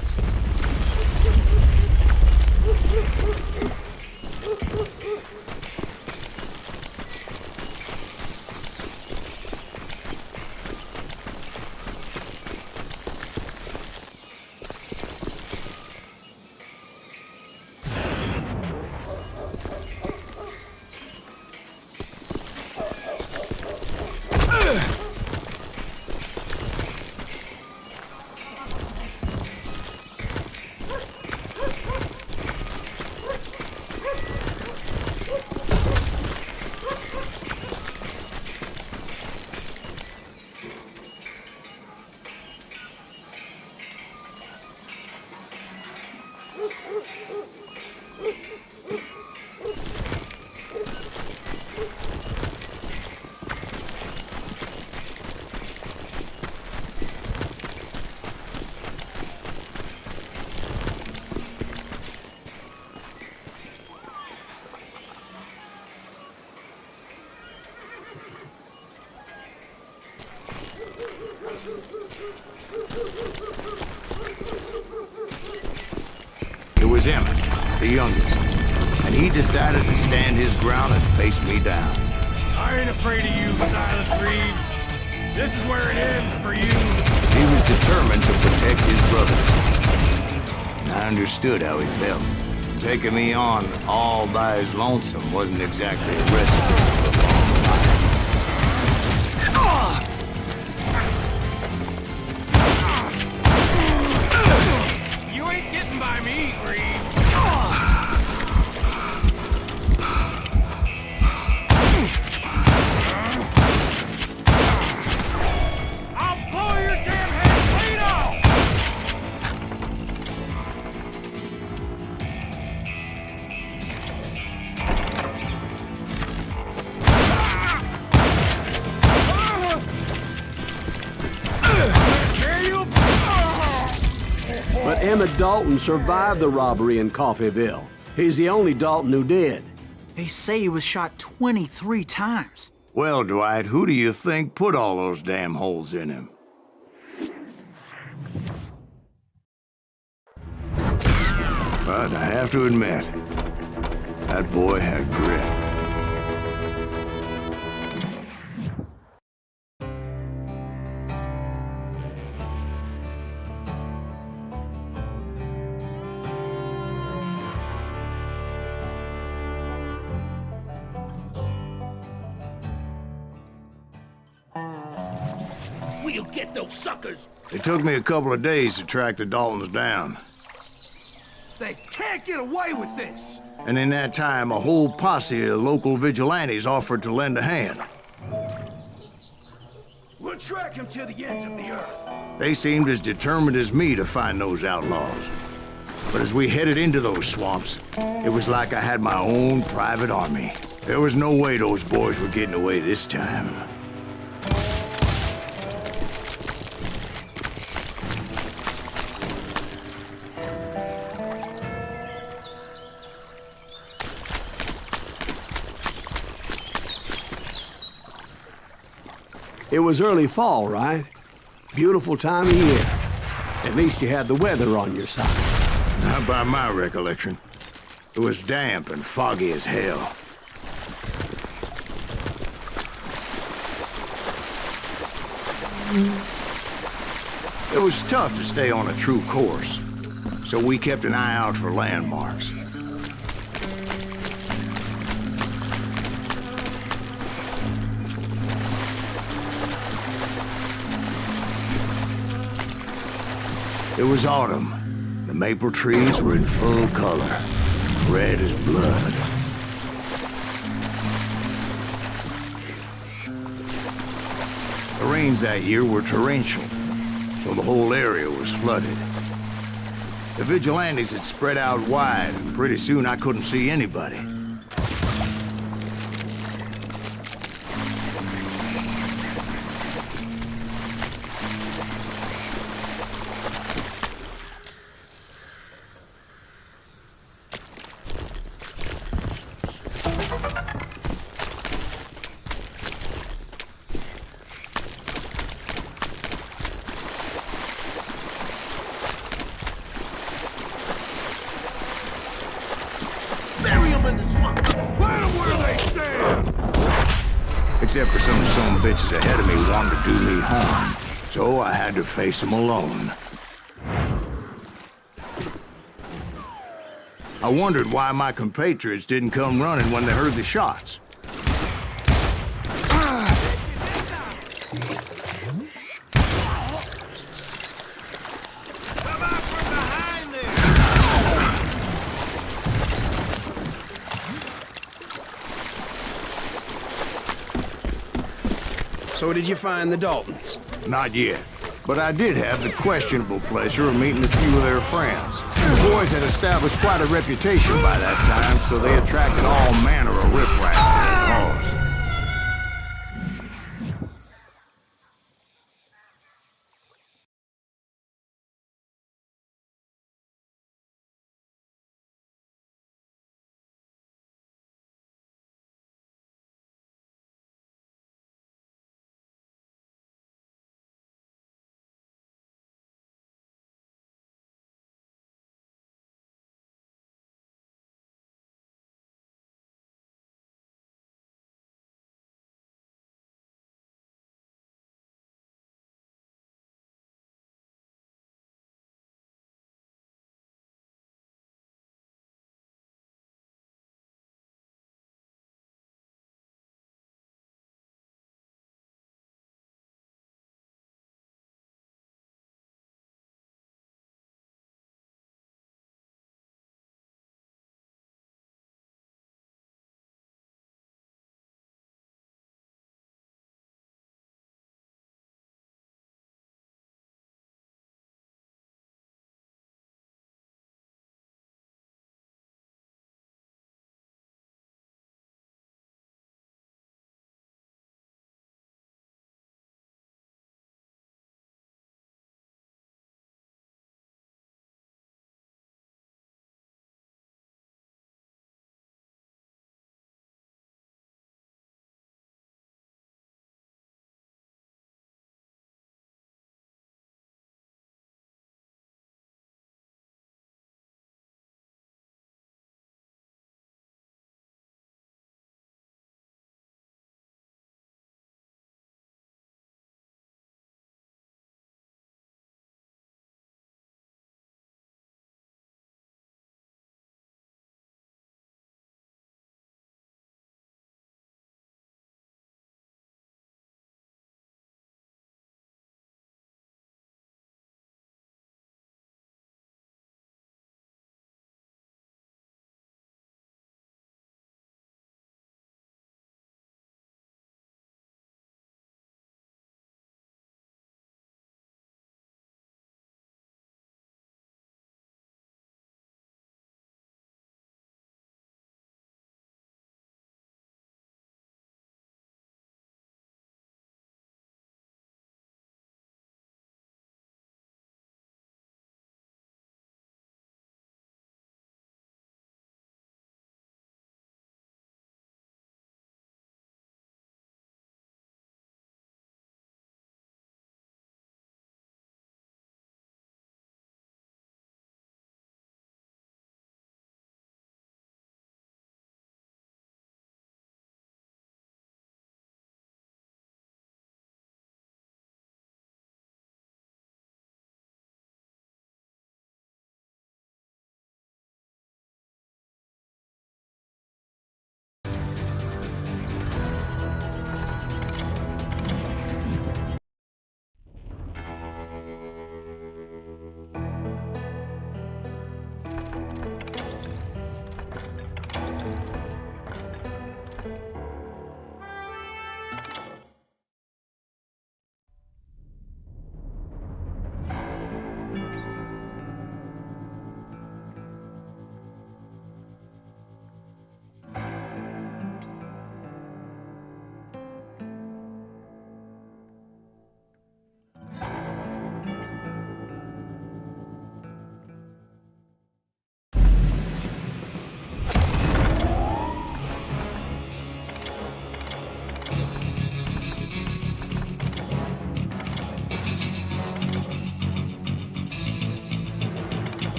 Speaker 2: It was Emmett, the youngest, and he decided to stand his ground and face me down.
Speaker 10: I ain't afraid of you, Silas Greaves. This is where it ends for you.
Speaker 2: He was determined to protect his brothers. I understood how he felt. Taking me on all by his lonesome wasn't exactly a recipe for a long life.
Speaker 10: You ain't getting by me, Greaves. I'll blow your damn head clean off!
Speaker 4: But Emmett Dalton survived the robbery in Coffeyville. He's the only Dalton who did.
Speaker 3: They say he was shot 23 times.
Speaker 2: Well, Dwight, who do you think put all those damn holes in him? But I have to admit, that boy had grit.
Speaker 7: We'll get those suckers!
Speaker 2: It took me a couple of days to track the Daltons down.
Speaker 1: They can't get away with this!
Speaker 2: And in that time, a whole posse of local vigilantes offered to lend a hand.
Speaker 1: We'll track him to the ends of the earth.
Speaker 2: They seemed as determined as me to find those outlaws. But as we headed into those swamps, it was like I had my own private army. There was no way those boys were getting away this time.
Speaker 4: It was early fall, right? Beautiful time of year. At least you had the weather on your side.
Speaker 2: Not by my recollection. It was damp and foggy as hell. It was tough to stay on a true course, so we kept an eye out for landmarks. It was autumn. The maple trees were in full color, red as blood. The rains that year were torrential, so the whole area was flooded. The vigilantes had spread out wide, and pretty soon I couldn't see anybody.
Speaker 1: Bury 'em in the swamp. Plant 'em where they stand.
Speaker 2: Except for some son of bitches ahead of me wanting to do me harm. So I had to face them alone. I wondered why my compatriots didn't come running when they heard the shots.
Speaker 1: Come out from behind there.
Speaker 5: So did you find the Daltons?
Speaker 2: Not yet. But I did have the questionable pleasure of meeting a few of their friends. The boys had established quite a reputation by that time, so they attracted all manner of riffraff to their cause.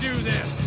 Speaker 10: do this.